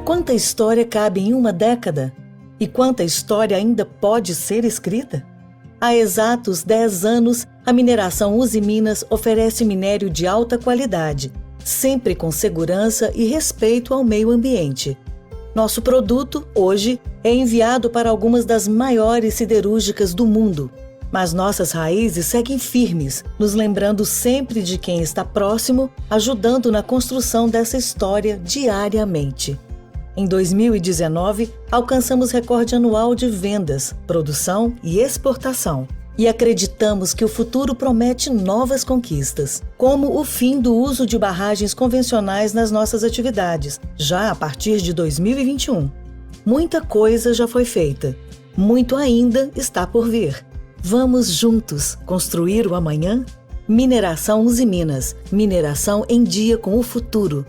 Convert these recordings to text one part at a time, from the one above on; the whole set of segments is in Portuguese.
Quanta história cabe em uma década? E quanta história ainda pode ser escrita? Há exatos 10 anos, a mineração Usiminas oferece minério de alta qualidade, sempre com segurança e respeito ao meio ambiente. Nosso produto, hoje, é enviado para algumas das maiores siderúrgicas do mundo. Mas nossas raízes seguem firmes, nos lembrando sempre de quem está próximo, ajudando na construção dessa história diariamente. Em 2019, alcançamos recorde anual de vendas, produção e exportação. E acreditamos que o futuro promete novas conquistas, como o fim do uso de barragens convencionais nas nossas atividades, já a partir de 2021. Muita coisa já foi feita, muito ainda está por vir. Vamos juntos construir o amanhã? Mineração Usiminas, mineração em dia com o futuro.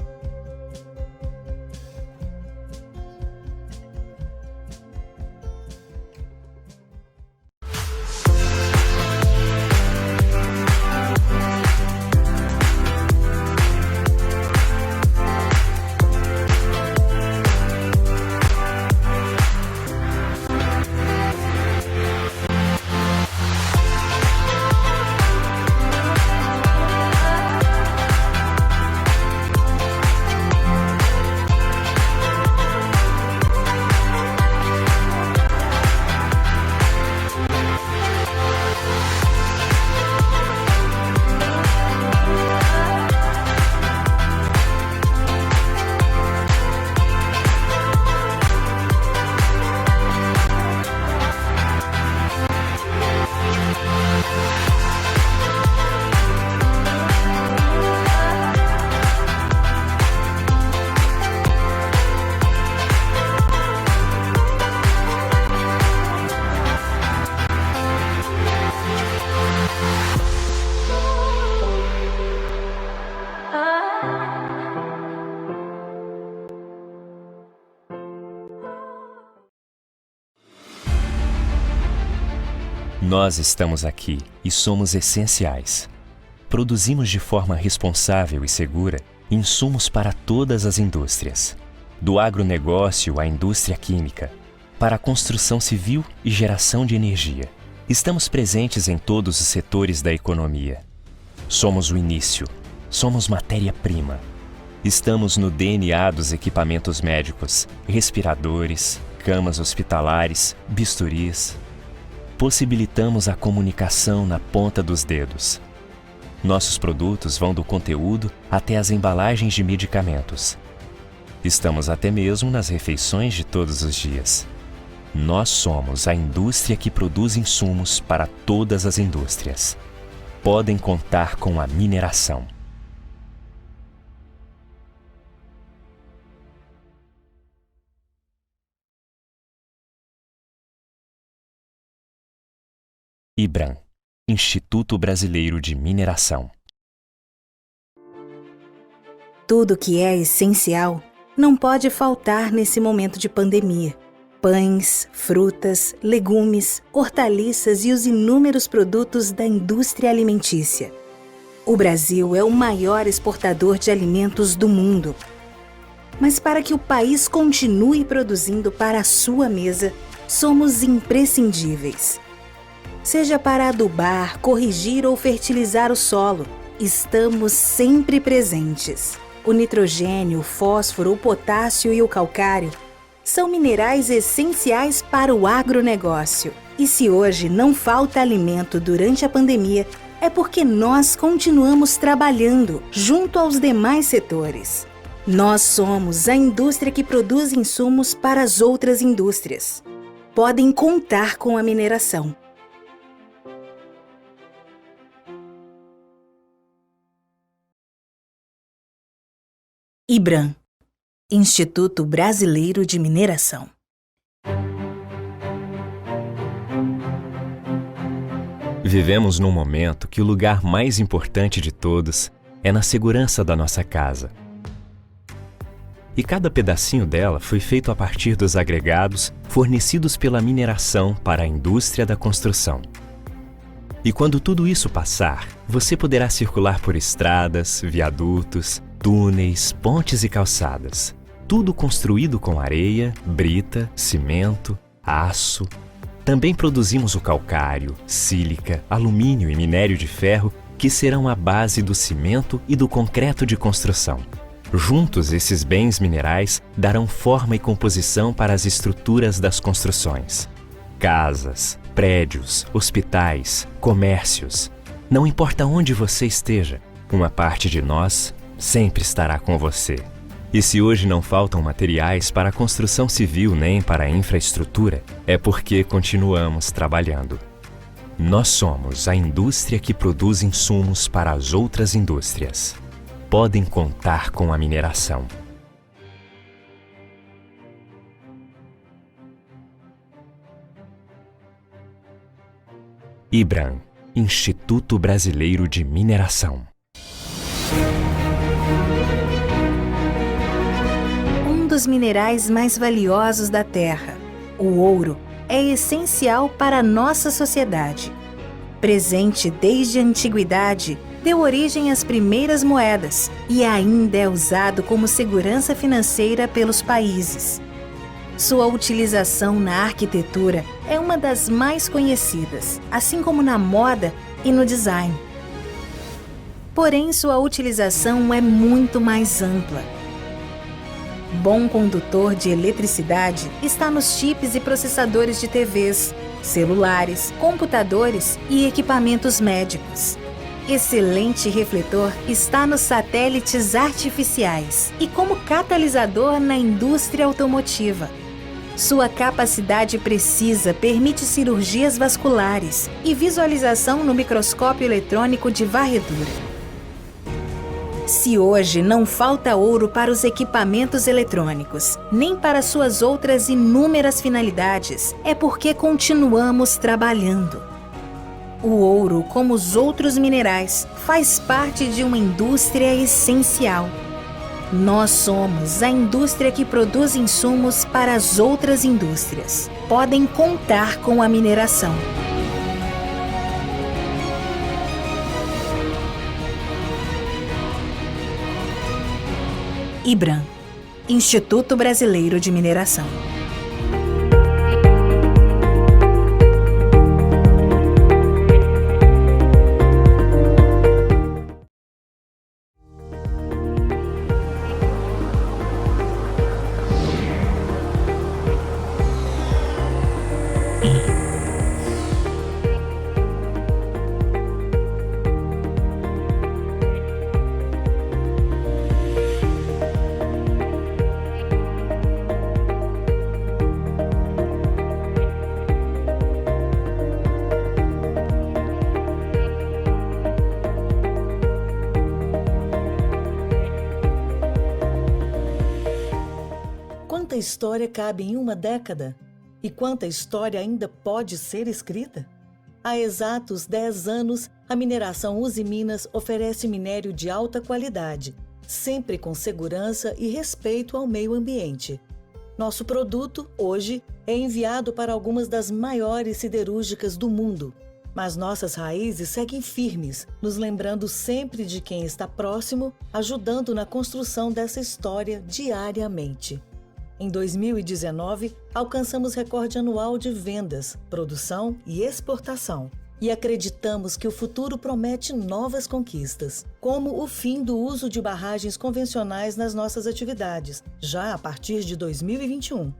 Nós estamos aqui e somos essenciais. Produzimos de forma responsável e segura insumos para todas as indústrias, do agronegócio à indústria química, para a construção civil e geração de energia. Estamos presentes em todos os setores da economia. Somos o início, somos matéria-prima. Estamos no DNA dos equipamentos médicos, respiradores, camas hospitalares, bisturis. Possibilitamos a comunicação na ponta dos dedos. Nossos produtos vão do conteúdo até as embalagens de medicamentos. Estamos até mesmo nas refeições de todos os dias. Nós somos a indústria que produz insumos para todas as indústrias. Podem contar com a mineração. IBRAM, Instituto Brasileiro de Mineração. Tudo que é essencial não pode faltar nesse momento de pandemia. Pães, frutas, legumes, hortaliças e os inúmeros produtos da indústria alimentícia. O Brasil é o maior exportador de alimentos do mundo. Mas para que o país continue produzindo para a sua mesa, somos imprescindíveis. Seja para adubar, corrigir ou fertilizar o solo, estamos sempre presentes. O nitrogênio, o fósforo, o potássio e o calcário são minerais essenciais para o agronegócio. E se hoje não falta alimento durante a pandemia, é porque nós continuamos trabalhando junto aos demais setores. Nós somos a indústria que produz insumos para as outras indústrias. Podem contar com a mineração. IBRAM, Instituto Brasileiro de Mineração. Vivemos num momento que o lugar mais importante de todos é na segurança da nossa casa. E cada pedacinho dela foi feito a partir dos agregados fornecidos pela mineração para a indústria da construção. E quando tudo isso passar, você poderá circular por estradas, viadutos, túneis, pontes e calçadas. Tudo construído com areia, brita, cimento, aço. Também produzimos o calcário, sílica, alumínio e minério de ferro, que serão a base do cimento e do concreto de construção. Juntos, esses bens minerais darão forma e composição para as estruturas das construções. Casas, prédios, hospitais, comércios. Não importa onde você esteja, uma parte de nós sempre estará com você. E se hoje não faltam materiais para a construção civil nem para a infraestrutura, é porque continuamos trabalhando. Nós somos a indústria que produz insumos para as outras indústrias. Podem contar com a mineração. IBRAM, Instituto Brasileiro de Mineração. Um dos minerais mais valiosos da Terra, o ouro, é essencial para a nossa sociedade. Presente desde a antiguidade, deu origem às primeiras moedas e ainda é usado como segurança financeira pelos países. Sua utilização na arquitetura é uma das mais conhecidas, assim como na moda e no design. Porém, sua utilização é muito mais ampla. Bom condutor de eletricidade está nos chips e processadores de TVs, celulares, computadores e equipamentos médicos. Excelente refletor está nos satélites artificiais e como catalisador na indústria automotiva. Sua capacidade precisa permite cirurgias vasculares e visualização no microscópio eletrônico de varredura. Se hoje não falta ouro para os equipamentos eletrônicos, nem para suas outras inúmeras finalidades, é porque continuamos trabalhando. O ouro, como os outros minerais, faz parte de uma indústria essencial. Nós somos a indústria que produz insumos para as outras indústrias. Podem contar com a mineração. IBRAM, Instituto Brasileiro de Mineração. Quanta história cabe em uma década? E quanta história ainda pode ser escrita? Há exatos 10 anos, a mineração Usiminas oferece minério de alta qualidade, sempre com segurança e respeito ao meio ambiente. Nosso produto, hoje, é enviado para algumas das maiores siderúrgicas do mundo. Mas nossas raízes seguem firmes, nos lembrando sempre de quem está próximo, ajudando na construção dessa história diariamente. Em 2019, alcançamos recorde anual de vendas, produção e exportação. E acreditamos que o futuro promete novas conquistas, como o fim do uso de barragens convencionais nas nossas atividades, já a partir de 2021.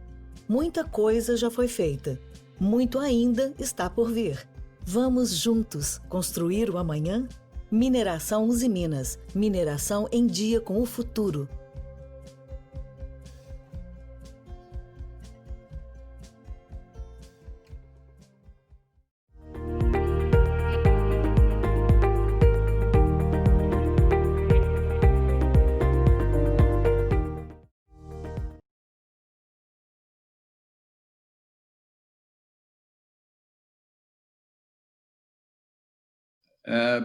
Muita coisa já foi feita, muito ainda está por vir. Vamos juntos construir o amanhã? Mineração Usiminas, mineração em dia com o futuro.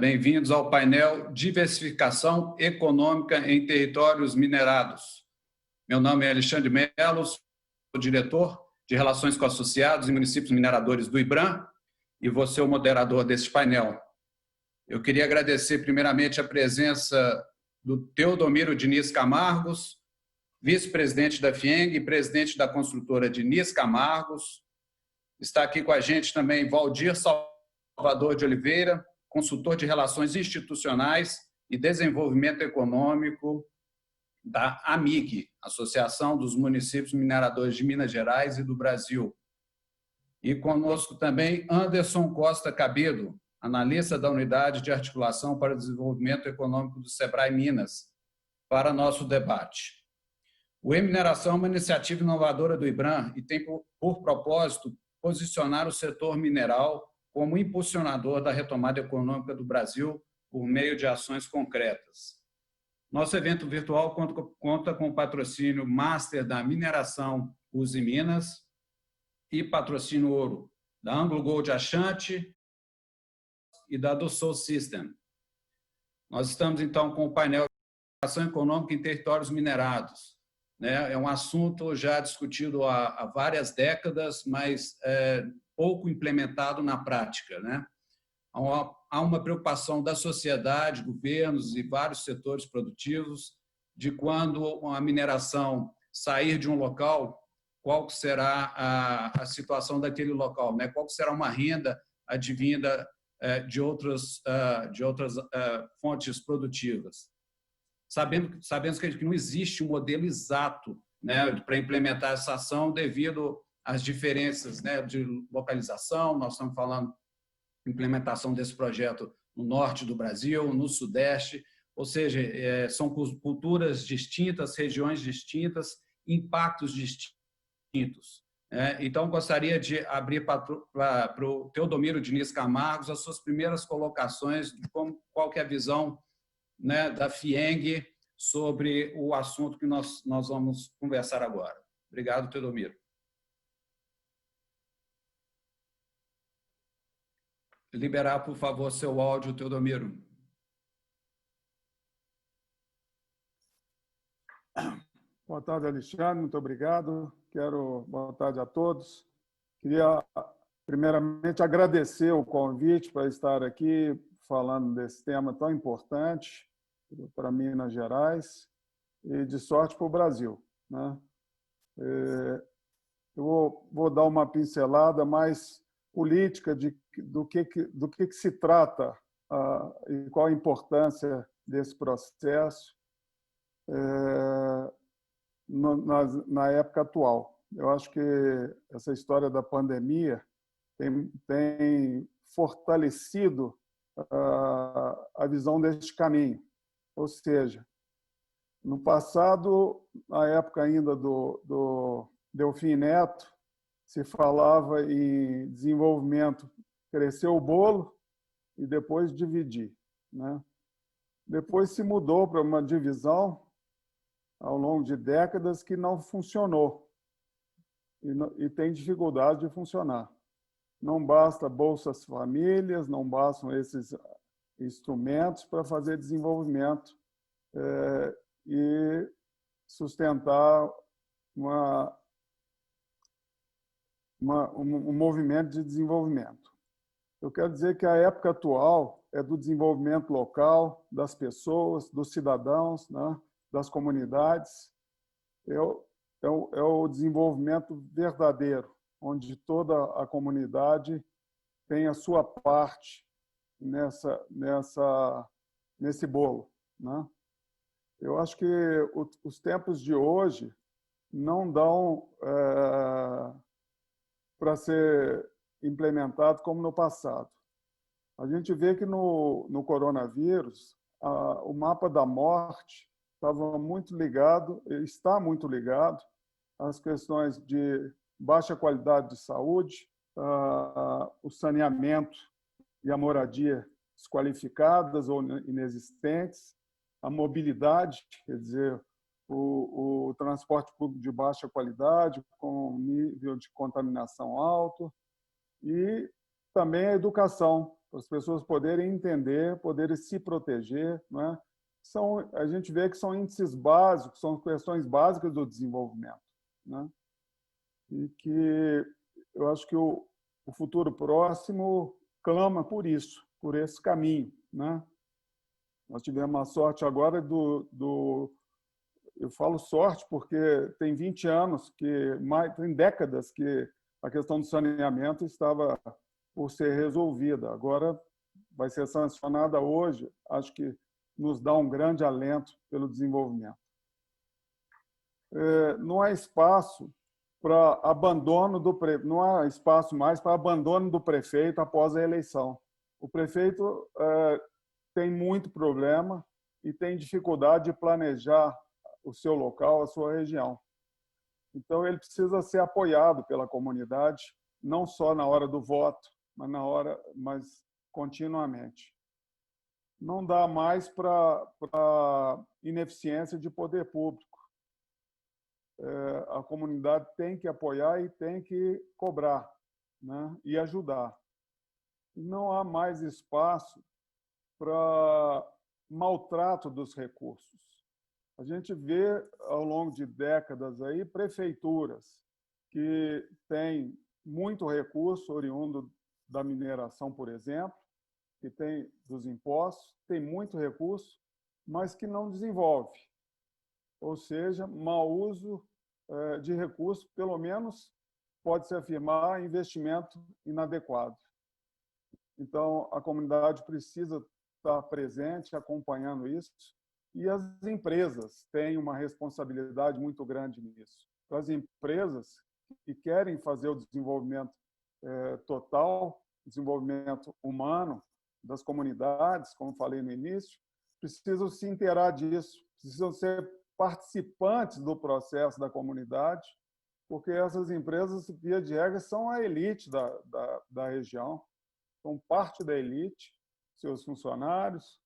Bem-vindos ao painel Diversificação Econômica em Territórios Minerados. Meu nome é Alexandre Melo, sou diretor de Relações com Associados e Municípios Mineradores do IBRAM e vou ser o moderador desse painel. Eu queria agradecer primeiramente a presença do Teodomiro Diniz Camargos, vice-presidente da FIENG e presidente da construtora Diniz Camargos. Está aqui com a gente também Valdir Salvador de Oliveira, consultor de Relações Institucionais e Desenvolvimento Econômico da AMIG, Associação dos Municípios Mineradores de Minas Gerais e do Brasil. E conosco também Anderson Costa Cabedo, analista da Unidade de Articulação para o Desenvolvimento Econômico do SEBRAE Minas, para nosso debate. O E-Mineração é uma iniciativa inovadora do IBRAM e tem por propósito posicionar o setor mineral como impulsionador da retomada econômica do Brasil por meio de ações concretas. Nosso evento virtual conta com o patrocínio Master da Mineração Uzi Minas e patrocínio Ouro da Anglo Gold Ashanti e da Dassault System. Nós estamos, então, com o painel de ação econômica em territórios minerados. É um assunto já discutido há várias décadas, mas pouco implementado na prática. Há uma preocupação da sociedade, governos e vários setores produtivos de quando a mineração sair de um local, qual será a situação daquele local, qual será uma renda advinda de outras fontes produtivas. Sabemos que não existe um modelo exato para implementar essa ação devido às diferenças de localização. Nós estamos falando de implementação desse projeto no norte do Brasil, no sudeste, ou seja, são culturas distintas, regiões distintas, impactos distintos. Então, gostaria de abrir para o Teodomiro Diniz Camargos as suas primeiras colocações de qual que é a visão da FIENG sobre o assunto que nós vamos conversar agora. Obrigado, Teodomiro. Liberar, por favor, seu áudio, Teodomiro. Boa tarde, Alexandre. Muito obrigado. Boa tarde a todos. Queria, primeiramente, agradecer o convite para estar aqui falando desse tema tão importante para Minas Gerais e de sorte para o Brasil. Eu vou dar uma pincelada mais política do que se trata e qual a importância desse processo na época atual. Eu acho que essa história da pandemia tem fortalecido a visão deste caminho. Ou seja, no passado, na época ainda do Delfim Neto, se falava em desenvolvimento, crescer o bolo e depois dividir. Depois se mudou para uma divisão ao longo de décadas que não funcionou e tem dificuldade de funcionar. Não basta Bolsas Famílias, não bastam esses instrumentos para fazer desenvolvimento e sustentar um movimento de desenvolvimento. Eu quero dizer que a época atual é do desenvolvimento local, das pessoas, dos cidadãos, das comunidades. É o desenvolvimento verdadeiro, onde toda a comunidade tem a sua parte nesse bolo. Eu acho que os tempos de hoje não dão para ser implementado como no passado. A gente vê que no coronavírus, o mapa da morte estava muito ligado, está muito ligado às questões de baixa qualidade de saúde, o saneamento e a moradia desqualificadas ou inexistentes, a mobilidade, quer dizer, o transporte público de baixa qualidade, com nível de contaminação alto, e também a educação, para as pessoas poderem entender, poderem se proteger, né? A gente vê que são índices básicos, são questões básicas do desenvolvimento, né? E que eu acho que o futuro próximo clama por isso, por esse caminho, né? Nós tivemos a sorte agora eu falo sorte porque tem 20 anos, tem décadas que a questão do saneamento estava por ser resolvida. Agora vai ser sancionada hoje, acho que nos dá um grande alento pelo desenvolvimento. Não há espaço para abandono não há espaço mais para abandono do prefeito após a eleição. O prefeito tem muito problema e tem dificuldade de planejar o seu local, a sua região. Então ele precisa ser apoiado pela comunidade, não só na hora do voto, mas continuamente. Não dá mais para ineficiência de poder público. A comunidade tem que apoiar e tem que cobrar, né? E ajudar. Não há mais espaço para maltrato dos recursos. A gente vê, ao longo de décadas, aí, prefeituras que têm muito recurso oriundo da mineração, por exemplo, que tem dos impostos, tem muito recurso, mas que não desenvolve. Ou seja, mau uso de recursos, pelo menos pode-se afirmar investimento inadequado. Então, a comunidade precisa estar presente, acompanhando isso, e as empresas têm uma responsabilidade muito grande nisso. As empresas que querem fazer o desenvolvimento total, desenvolvimento humano das comunidades, como falei no início, precisam se inteirar disso, precisam ser participantes do processo da comunidade, porque essas empresas, via de regra, são a elite da região, são parte da elite, seus funcionários,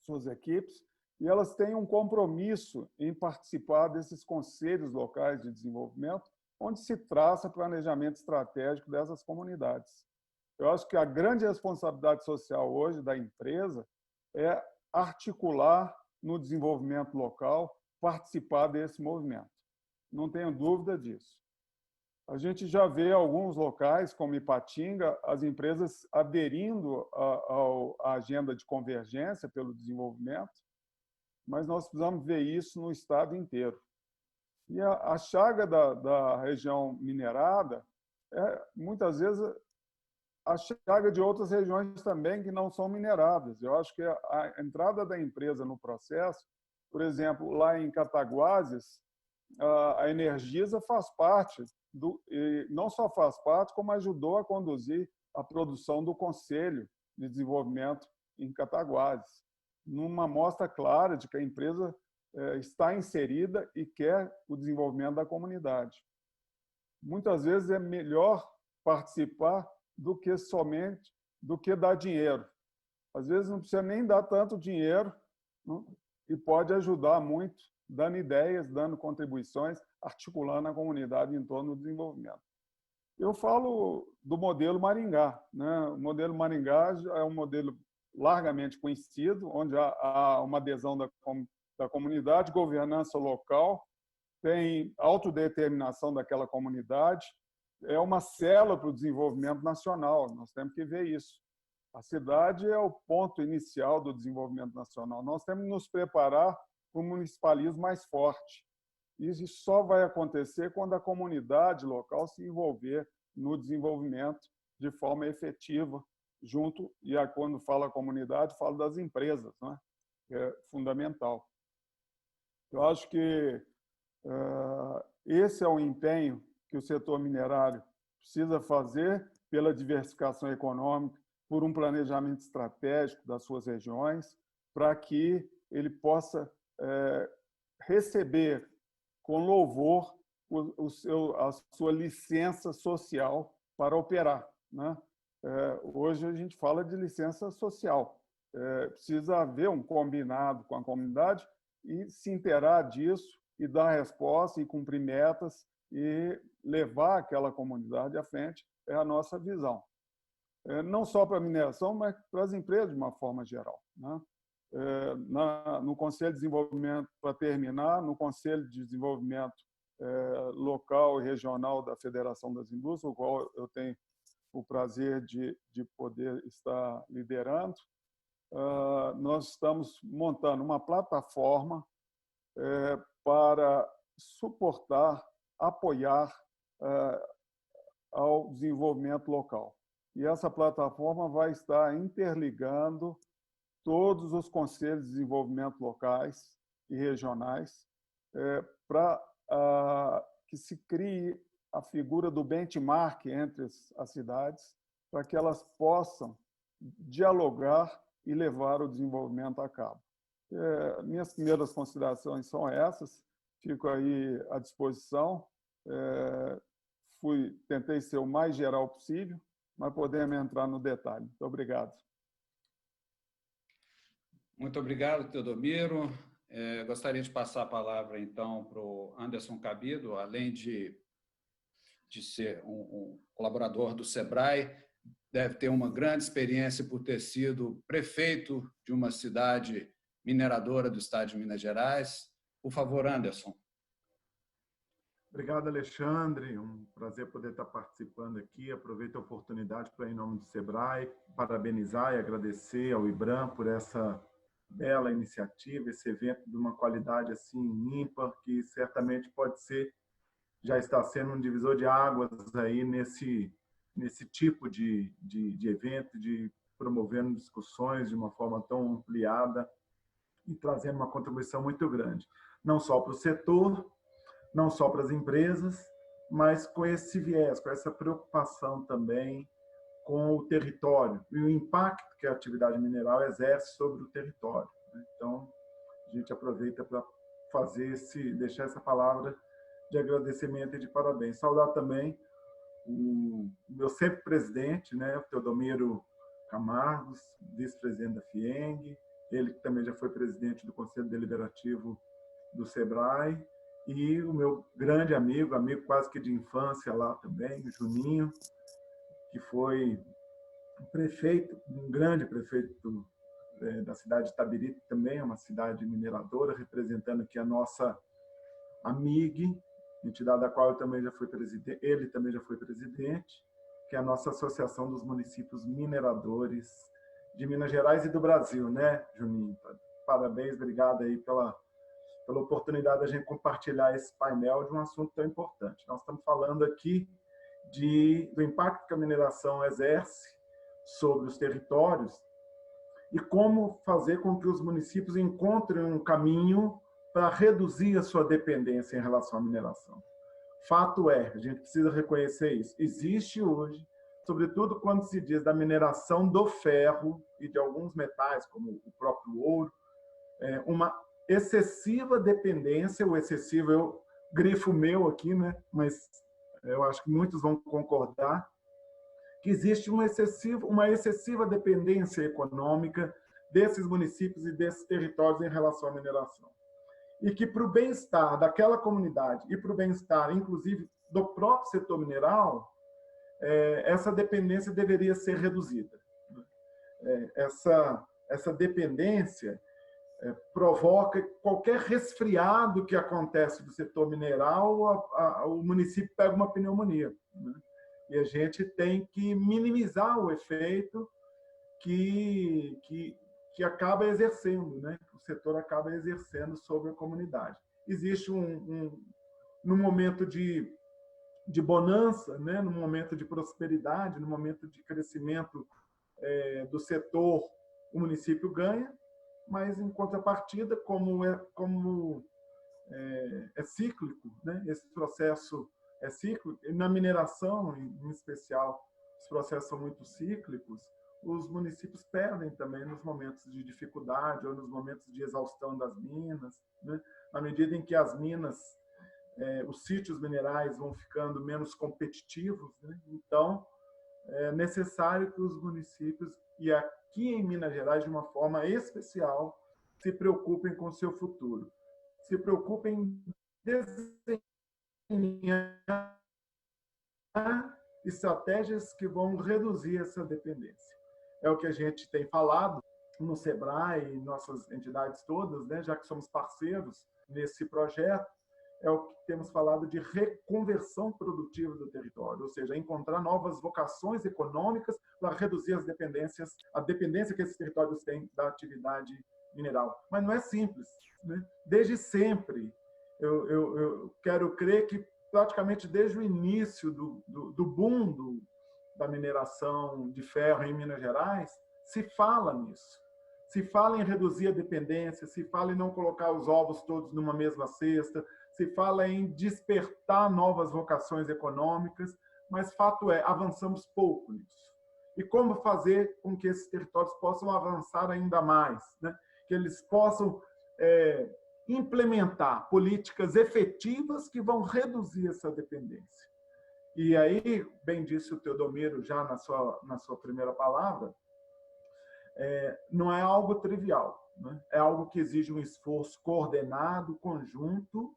suas equipes, e elas têm um compromisso em participar desses conselhos locais de desenvolvimento, onde se traça planejamento estratégico dessas comunidades. Eu acho que a grande responsabilidade social hoje da empresa é articular no desenvolvimento local, participar desse movimento. Não tenho dúvida disso. A gente já vê alguns locais, como Ipatinga, as empresas aderindo à agenda de convergência pelo desenvolvimento, mas nós precisamos ver isso no estado inteiro. E a chaga da região minerada é, muitas vezes, a chaga de outras regiões também que não são mineradas. Eu acho que a entrada da empresa no processo, por exemplo, lá em Cataguases, a Energisa faz parte, e não só faz parte, como ajudou a conduzir a produção do Conselho de Desenvolvimento em Cataguases, numa mostra clara de que a empresa está inserida e quer o desenvolvimento da comunidade. Muitas vezes é melhor participar do que dar dinheiro. Às vezes não precisa nem dar tanto dinheiro, não? E pode ajudar muito, dando ideias, dando contribuições, articulando a comunidade em torno do desenvolvimento. Eu falo do modelo Maringá, né? O modelo Maringá é um modelo largamente conhecido, onde há uma adesão da comunidade, governança local, tem autodeterminação daquela comunidade, é uma célula para o desenvolvimento nacional, nós temos que ver isso. A cidade é o ponto inicial do desenvolvimento nacional. Nós temos que nos preparar para um municipalismo mais forte. Isso só vai acontecer quando a comunidade local se envolver no desenvolvimento de forma efetiva, junto, e quando fala comunidade, falo das empresas, né? Que é fundamental. Eu acho que esse é o empenho que o setor minerário precisa fazer pela diversificação econômica, por um planejamento estratégico das suas regiões, para que ele possa receber com louvor a sua licença social para operar, né? Hoje a gente fala de licença social. Precisa haver um combinado com a comunidade e se inteirar disso e dar resposta e cumprir metas e levar aquela comunidade à frente, é a nossa visão. não só para a mineração, mas para as empresas de uma forma geral, né? No Conselho de Desenvolvimento, para terminar, no Conselho de Desenvolvimento Local e Regional da Federação das Indústrias, o qual eu tenho o prazer de poder estar liderando, nós estamos montando uma plataforma para suportar, apoiar ao desenvolvimento local. E essa plataforma vai estar interligando todos os conselhos de desenvolvimento locais e regionais para que se crie a figura do benchmark entre as cidades, para que elas possam dialogar e levar o desenvolvimento a cabo. Minhas primeiras considerações são essas, fico aí à disposição. Tentei ser o mais geral possível, mas podemos entrar no detalhe. Muito obrigado. Muito obrigado, Teodomiro. Gostaria de passar a palavra, então, para o Anderson Cabido, além de ser um colaborador do SEBRAE, deve ter uma grande experiência por ter sido prefeito de uma cidade mineradora do estado de Minas Gerais. Por favor, Anderson. Obrigado, Alexandre. Um prazer poder estar participando aqui. Aproveito a oportunidade para, em nome do SEBRAE, parabenizar e agradecer ao IBRAM por essa bela iniciativa, esse evento de uma qualidade assim ímpar, que certamente já está sendo um divisor de águas aí nesse tipo de evento, de promovendo discussões de uma forma tão ampliada e trazendo uma contribuição muito grande, não só para o setor, não só para as empresas, mas com esse viés, com essa preocupação também com o território e o impacto que a atividade mineral exerce sobre o território. Então, a gente aproveita para deixar essa palavra de agradecimento e de parabéns. Saudar também o meu sempre presidente, né, o Teodomiro Camargos, vice-presidente da FIENG, ele que também já foi presidente do Conselho Deliberativo do SEBRAE, e o meu grande amigo quase que de infância lá também, o Juninho, que foi um grande prefeito da cidade de Itabirito, também é uma cidade mineradora, representando aqui a nossa AMIG, entidade da qual ele também já foi presidente, que é a nossa Associação dos Municípios Mineradores de Minas Gerais e do Brasil, né, Juninho? Parabéns, obrigado aí pela oportunidade de a gente compartilhar esse painel de um assunto tão importante. Nós estamos falando aqui do impacto que a mineração exerce sobre os territórios e como fazer com que os municípios encontrem um caminho para reduzir a sua dependência em relação à mineração. Fato é, a gente precisa reconhecer isso. Existe hoje, sobretudo quando se diz da mineração do ferro e de alguns metais, como o próprio ouro, uma excessiva dependência, o excessivo é o grifo meu aqui, né? Mas eu acho que muitos vão concordar, que existe uma excessiva dependência econômica desses municípios e desses territórios em relação à mineração. E que para o bem-estar daquela comunidade e para o bem-estar, inclusive, do próprio setor mineral, essa dependência deveria ser reduzida. Essa dependência provoca qualquer resfriado que acontece do setor mineral, o município pega uma pneumonia, né? E a gente tem que minimizar o efeito que acaba exercendo, né? Que o setor acaba exercendo sobre a comunidade. Existe num momento de bonança, né? Num momento de prosperidade, num momento de crescimento do setor, o município ganha, mas em contrapartida, como é cíclico, né? Esse processo é cíclico, e na mineração, em especial, os processos são muito cíclicos, os municípios perdem também nos momentos de dificuldade ou nos momentos de exaustão das minas, né? Na medida em que as minas, os sítios minerais vão ficando menos competitivos, né? Então, é necessário que os municípios, e aqui em Minas Gerais, de uma forma especial, se preocupem com o seu futuro. Se preocupem em desenhar estratégias que vão reduzir essa dependência. É o que a gente tem falado no SEBRAE e nossas entidades todas, né, já que somos parceiros nesse projeto, é o que temos falado de reconversão produtiva do território, ou seja, encontrar novas vocações econômicas para reduzir as dependências, a dependência que esses territórios têm da atividade mineral. Mas não é simples, né? Desde sempre, eu quero crer que praticamente desde o início do boom da mineração de ferro em Minas Gerais, se fala nisso. Se fala em reduzir a dependência, se fala em não colocar os ovos todos numa mesma cesta, se fala em despertar novas vocações econômicas, mas fato é, avançamos pouco nisso. E como fazer com que esses territórios possam avançar ainda mais, né? Que eles possam implementar políticas efetivas que vão reduzir essa dependência. E aí, bem disse o Teodomiro já na sua primeira palavra, não é algo trivial, né? É algo que exige um esforço coordenado, conjunto,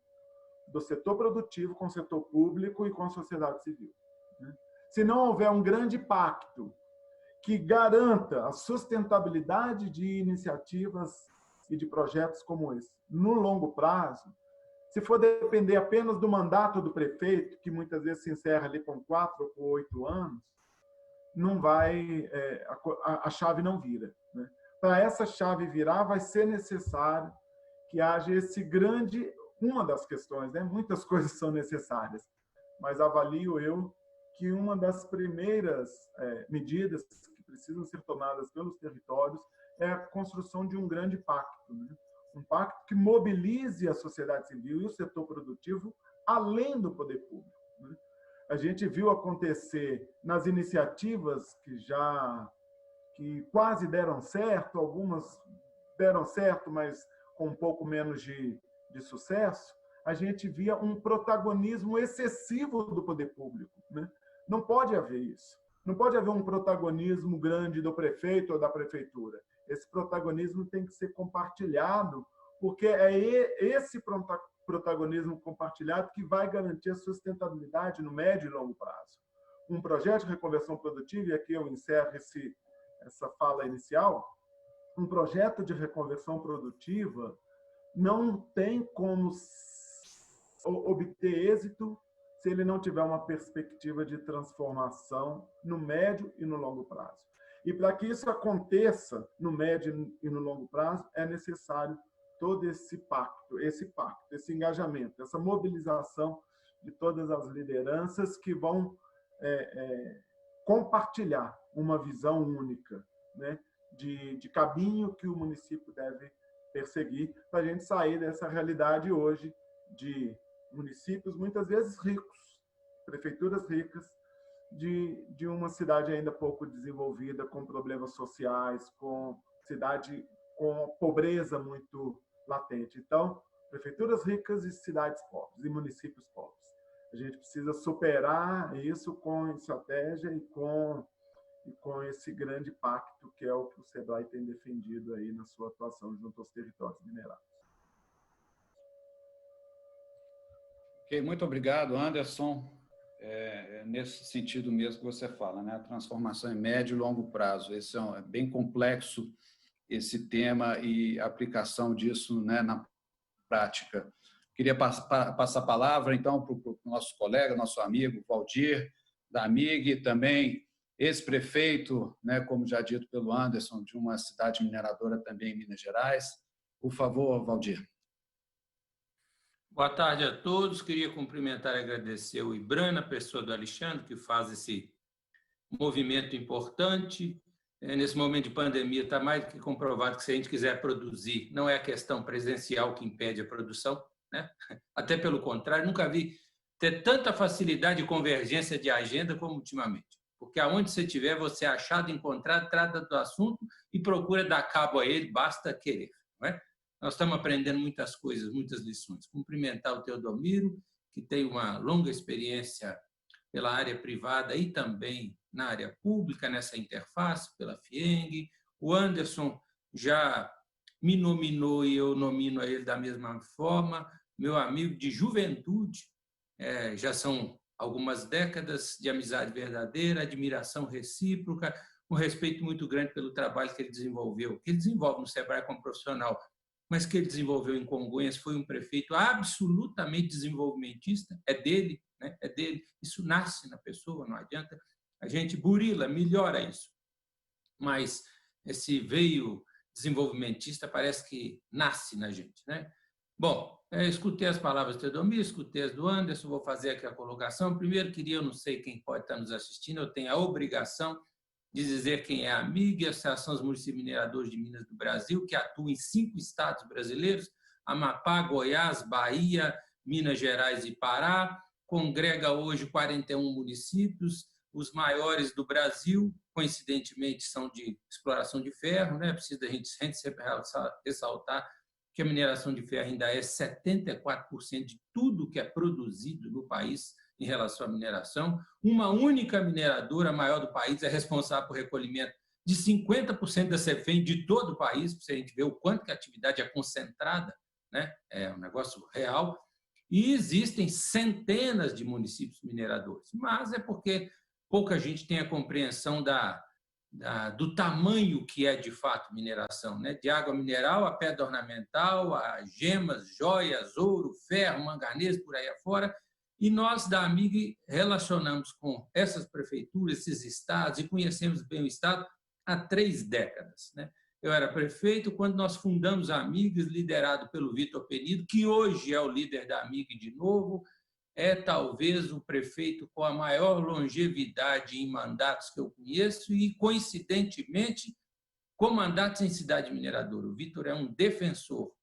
do setor produtivo com o setor público e com a sociedade civil, né? Se não houver um grande pacto que garanta a sustentabilidade de iniciativas e de projetos como esse no longo prazo, se for depender apenas do mandato do prefeito, que muitas vezes se encerra ali com 4 ou 8 anos, não vai, a chave não vira, né? Para essa chave virar, vai ser necessário que haja esse grande, uma das questões, né? Muitas coisas são necessárias, mas avalio eu que uma das primeiras medidas que precisam ser tomadas pelos territórios é a construção de um grande pacto, né? Um pacto que mobilize a sociedade civil e o setor produtivo além do poder público, né? A gente viu acontecer nas iniciativas que quase deram certo, algumas deram certo, mas com um pouco menos de sucesso, a gente via um protagonismo excessivo do poder público, né? Não pode haver isso. Não pode haver um protagonismo grande do prefeito ou da prefeitura. Esse protagonismo tem que ser compartilhado, porque é esse protagonismo compartilhado que vai garantir a sustentabilidade no médio e longo prazo. Um projeto de reconversão produtiva, e aqui eu encerro essa fala inicial, um projeto de reconversão produtiva não tem como obter êxito se ele não tiver uma perspectiva de transformação no médio e no longo prazo. E para que isso aconteça no médio e no longo prazo, é necessário todo esse pacto, esse engajamento, essa mobilização de todas as lideranças que vão compartilhar uma visão única, né, de caminho que o município deve perseguir para a gente sair dessa realidade hoje de municípios muitas vezes ricos, prefeituras ricas, de uma cidade ainda pouco desenvolvida, com problemas sociais, com pobreza muito latente. Então, prefeituras ricas e cidades pobres, e municípios pobres. A gente precisa superar isso com estratégia e com esse grande pacto que é o que o SEBRAE tem defendido aí na sua atuação junto aos territórios minerados. Ok, muito obrigado, Anderson. Nesse sentido mesmo que você fala, né? A transformação em médio e longo prazo. Esse é bem complexo, esse tema, e a aplicação disso, né, na prática. Queria passar a palavra, então, para o nosso colega, nosso amigo, Valdir, da AMIG, também ex-prefeito, né, como já dito pelo Anderson, de uma cidade mineradora também em Minas Gerais. Por favor, Valdir. Boa tarde a todos. Queria cumprimentar e agradecer o IBRAM, a pessoa do Alexandre, que faz esse movimento importante. Nesse momento de pandemia, está mais do que comprovado que, se a gente quiser produzir, não é a questão presencial que impede a produção, né? Até pelo contrário, nunca vi ter tanta facilidade de convergência de agenda como ultimamente. Porque aonde você estiver, você é achado, encontrado, trata do assunto e procura dar cabo a ele, basta querer, não é? Nós estamos aprendendo muitas coisas, muitas lições. Cumprimentar o Teodomiro, que tem uma longa experiência pela área privada e também na área pública, nessa interface, pela FIENG. O Anderson já me nominou e eu nomino a ele da mesma forma. Meu amigo de juventude, já são algumas décadas de amizade verdadeira, admiração recíproca, um respeito muito grande pelo trabalho que ele desenvolveu, que ele desenvolve no SEBRAE como profissional, mas que ele desenvolveu em Congonhas. Foi um prefeito absolutamente desenvolvimentista, é dele, né? É dele. Isso nasce na pessoa, não adianta a gente burila, melhora isso. Mas esse veio desenvolvimentista parece que nasce na gente, né? Bom, escutei as palavras do Teodomir, escutei as do Anderson, vou fazer aqui a colocação. Primeiro, eu não sei quem pode estar nos assistindo, eu tenho a obrigação de dizer quem é a AMIG, a Associação dos Municípios Mineradores de Minas do Brasil, que atua em 5 estados brasileiros, Amapá, Goiás, Bahia, Minas Gerais e Pará, congrega hoje 41 municípios, os maiores do Brasil, coincidentemente são de exploração de ferro, né? Precisa a gente sempre ressaltar que a mineração de ferro ainda é 74% de tudo que é produzido no país em relação à mineração. Uma única mineradora maior do país é responsável por recolhimento de 50% da CEFEM de todo o país, para a gente ver o quanto que a atividade é concentrada, né? É um negócio real. E existem centenas de municípios mineradores, mas é porque pouca gente tem a compreensão do tamanho que é, de fato, mineração, né? De água mineral a pedra ornamental, a gemas, joias, ouro, ferro, manganês, por aí afora. E nós, da AMIG, relacionamos com essas prefeituras, esses estados, e conhecemos bem o estado há 3 décadas, né? Eu era prefeito quando nós fundamos a AMIG, liderado pelo Vitor Penido, que hoje é o líder da AMIG de novo, é talvez o prefeito com a maior longevidade em mandatos que eu conheço e, coincidentemente, com mandatos em cidade mineradora. O Vitor é um defensor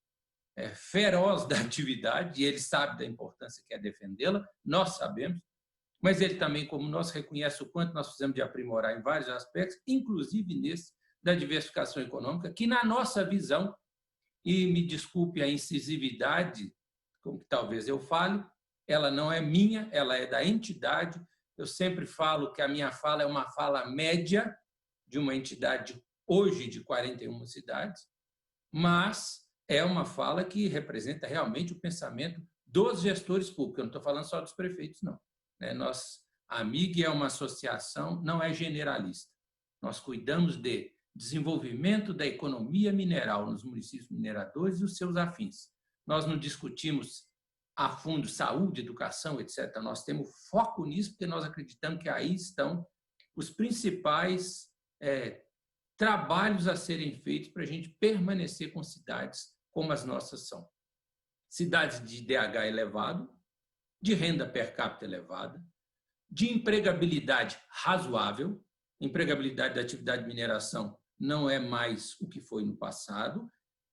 feroz da atividade e ele sabe da importância que é defendê-la, nós sabemos, mas ele também, como nós, reconhece o quanto nós precisamos de aprimorar em vários aspectos, inclusive nesse da diversificação econômica, que na nossa visão, e me desculpe a incisividade, como que talvez eu fale, ela não é minha, ela é da entidade. Eu sempre falo que a minha fala é uma fala média de uma entidade hoje de 41 cidades, mas é uma fala que representa realmente o pensamento dos gestores públicos. Eu não estou falando só dos prefeitos, não. A AMIG é uma associação, não é generalista. Nós cuidamos de desenvolvimento da economia mineral nos municípios mineradores e os seus afins. Nós não discutimos a fundo saúde, educação, etc. Nós temos foco nisso porque nós acreditamos que aí estão os principais trabalhos a serem feitos para a gente permanecer com cidades como as nossas são. Cidades de IDH elevado, de renda per capita elevada, de empregabilidade razoável. Empregabilidade da atividade de mineração não é mais o que foi no passado.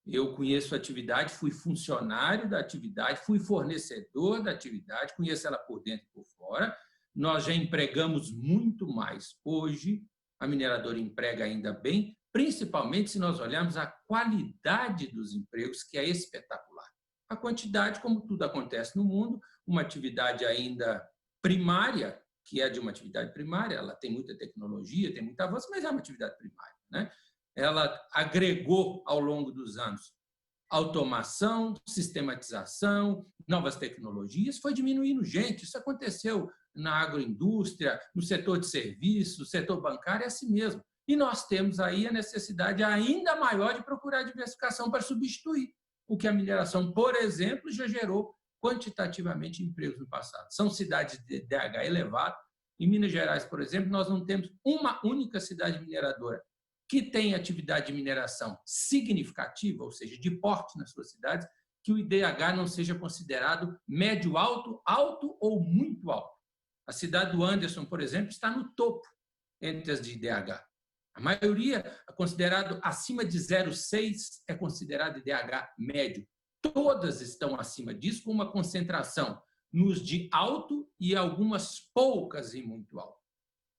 Eu conheço a atividade, fui funcionário da atividade, fui fornecedor da atividade, conheço ela por dentro e por fora. Nós já empregamos muito mais. Hoje, a mineradora emprega ainda bem, principalmente se nós olharmos a qualidade dos empregos, que é espetacular. A quantidade, como tudo acontece no mundo, uma atividade ainda primária, que é de uma atividade primária, ela tem muita tecnologia, tem muito avanço, mas é uma atividade primária, né? Ela agregou, ao longo dos anos, automação, sistematização, novas tecnologias, foi diminuindo gente. Isso aconteceu na agroindústria, no setor de serviços, no setor bancário, é assim mesmo. E nós temos aí a necessidade ainda maior de procurar diversificação para substituir o que a mineração, por exemplo, já gerou quantitativamente empregos no passado. São cidades de DH elevado. Em Minas Gerais, por exemplo, nós não temos uma única cidade mineradora que tem atividade de mineração significativa, ou seja, de porte nas suas cidades, que o IDH não seja considerado médio alto, alto ou muito alto. A cidade do Anderson, por exemplo, está no topo entre as de IDH. A maioria é considerado acima de 0,6, é considerado IDH médio. Todas estão acima disso, com uma concentração nos de alto e algumas poucas em muito alto.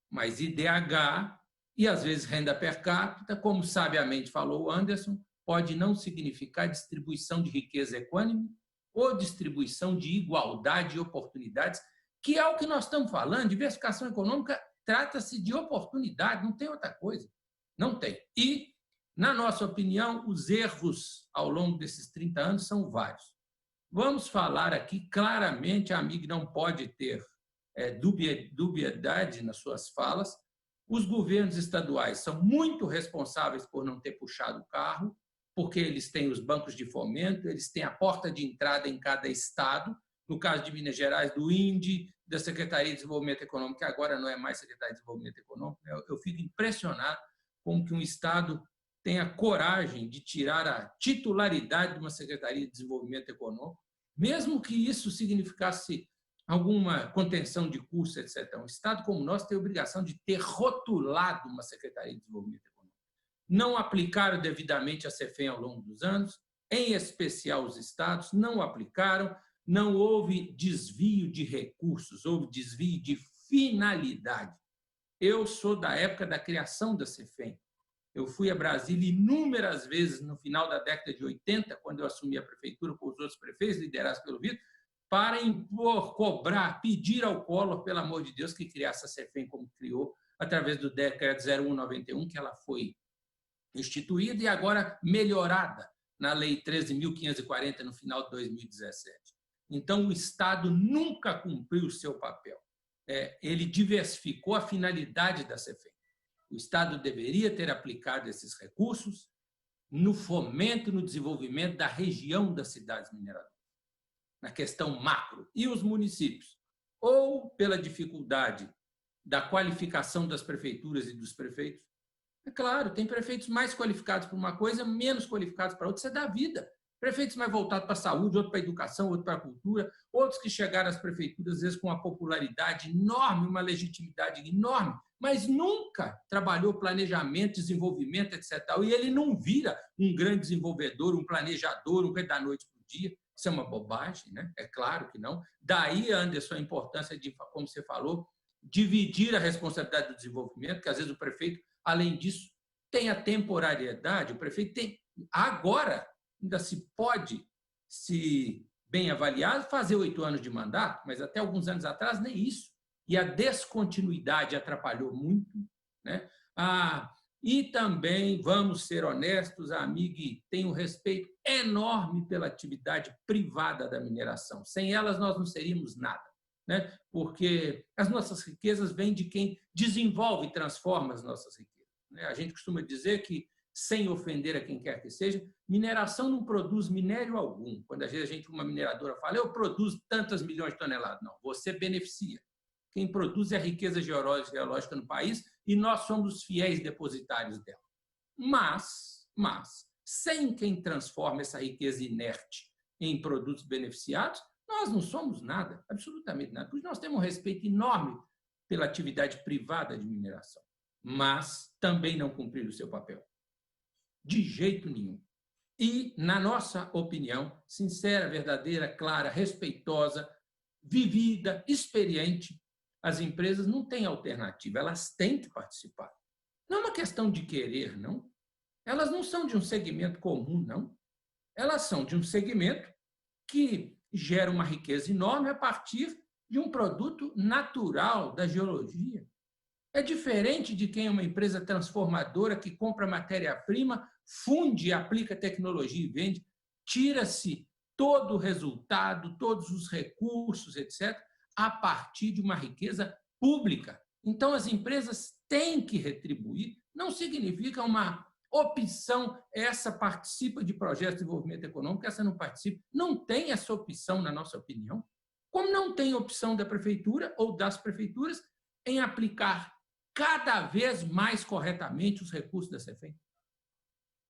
Mas IDH e, às vezes, renda per capita, como sabiamente falou o Anderson, pode não significar distribuição de riqueza equânime ou distribuição de igualdade de oportunidades, que é o que nós estamos falando. Diversificação econômica trata-se de oportunidade, não tem outra coisa. Não tem. E, na nossa opinião, os erros ao longo desses 30 anos são vários. Vamos falar aqui claramente, a AMIG não pode ter dubiedade nas suas falas. Os governos estaduais são muito responsáveis por não ter puxado o carro, porque eles têm os bancos de fomento, eles têm a porta de entrada em cada estado. No caso de Minas Gerais, do INDE, da Secretaria de Desenvolvimento Econômico, que agora não é mais Secretaria de Desenvolvimento Econômico. Eu fico impressionado como que um estado tem a coragem de tirar a titularidade de uma Secretaria de Desenvolvimento Econômico, mesmo que isso significasse alguma contenção de custos, etc. Um estado como o nosso tem a obrigação de ter rotulado uma Secretaria de Desenvolvimento Econômico. Não aplicaram devidamente a CEFEM ao longo dos anos, em especial os estados, não aplicaram, não houve desvio de recursos, houve desvio de finalidade. Eu sou da época da criação da CEFEM. Eu fui a Brasília inúmeras vezes no final da década de 80, quando eu assumi a prefeitura com os outros prefeitos, liderados pelo Vitor, para impor, cobrar, pedir ao Collor, pelo amor de Deus, que criasse a CEFEM como criou, através do decreto 0191, que ela foi instituída e agora melhorada na Lei 13.540, no final de 2017. Então, o Estado nunca cumpriu o seu papel. Ele diversificou a finalidade da CEFEM. O Estado deveria ter aplicado esses recursos no fomento e no desenvolvimento da região das cidades mineradoras, na questão macro, e os municípios, ou pela dificuldade da qualificação das prefeituras e dos prefeitos. É claro, tem prefeitos mais qualificados para uma coisa, menos qualificados para outra, isso é da vida. Prefeitos mais voltados para a saúde, outro para a educação, outro para a cultura, outros que chegaram às prefeituras, às vezes, com uma popularidade enorme, uma legitimidade enorme, mas nunca trabalhou planejamento, desenvolvimento, etc. E ele não vira um grande desenvolvedor, um planejador, um rei da noite para o dia. Isso é uma bobagem, né? É claro que não. Daí, Anderson, a importância de, como você falou, dividir a responsabilidade do desenvolvimento, que às vezes o prefeito, além disso, tem a temporariedade, o prefeito tem. Agora, ainda se pode, se bem avaliado, fazer 8 anos de mandato, mas até alguns anos atrás nem isso. E a descontinuidade atrapalhou muito, né? E também, vamos ser honestos, a AMIG tem um respeito enorme pela atividade privada da mineração. Sem elas, nós não seríamos nada, né? Porque as nossas riquezas vêm de quem desenvolve e transforma as nossas riquezas. A gente costuma dizer que, sem ofender a quem quer que seja, mineração não produz minério algum. Quando a gente, uma mineradora, fala, eu produzo tantas milhões de toneladas. Não, você beneficia. Quem produz é a riqueza geológica no país e nós somos os fiéis depositários dela. Mas, sem quem transforma essa riqueza inerte em produtos beneficiados, nós não somos nada, absolutamente nada. Por isso nós temos um respeito enorme pela atividade privada de mineração, mas também não cumprir o seu papel. De jeito nenhum. E, na nossa opinião, sincera, verdadeira, clara, respeitosa, vivida, experiente, as empresas não têm alternativa, elas têm que participar. Não é uma questão de querer, não. Elas não são de um segmento comum, não. Elas são de um segmento que gera uma riqueza enorme a partir de um produto natural da geologia. É diferente de quem é uma empresa transformadora que compra matéria-prima, funde, aplica tecnologia e vende, tira-se todo o resultado, todos os recursos, etc., a partir de uma riqueza pública. Então, as empresas têm que retribuir, não significa uma opção, essa participa de projetos de desenvolvimento econômico, essa não participa. Não tem essa opção, na nossa opinião, como não tem opção da prefeitura ou das prefeituras em aplicar cada vez mais corretamente os recursos da CEFEM.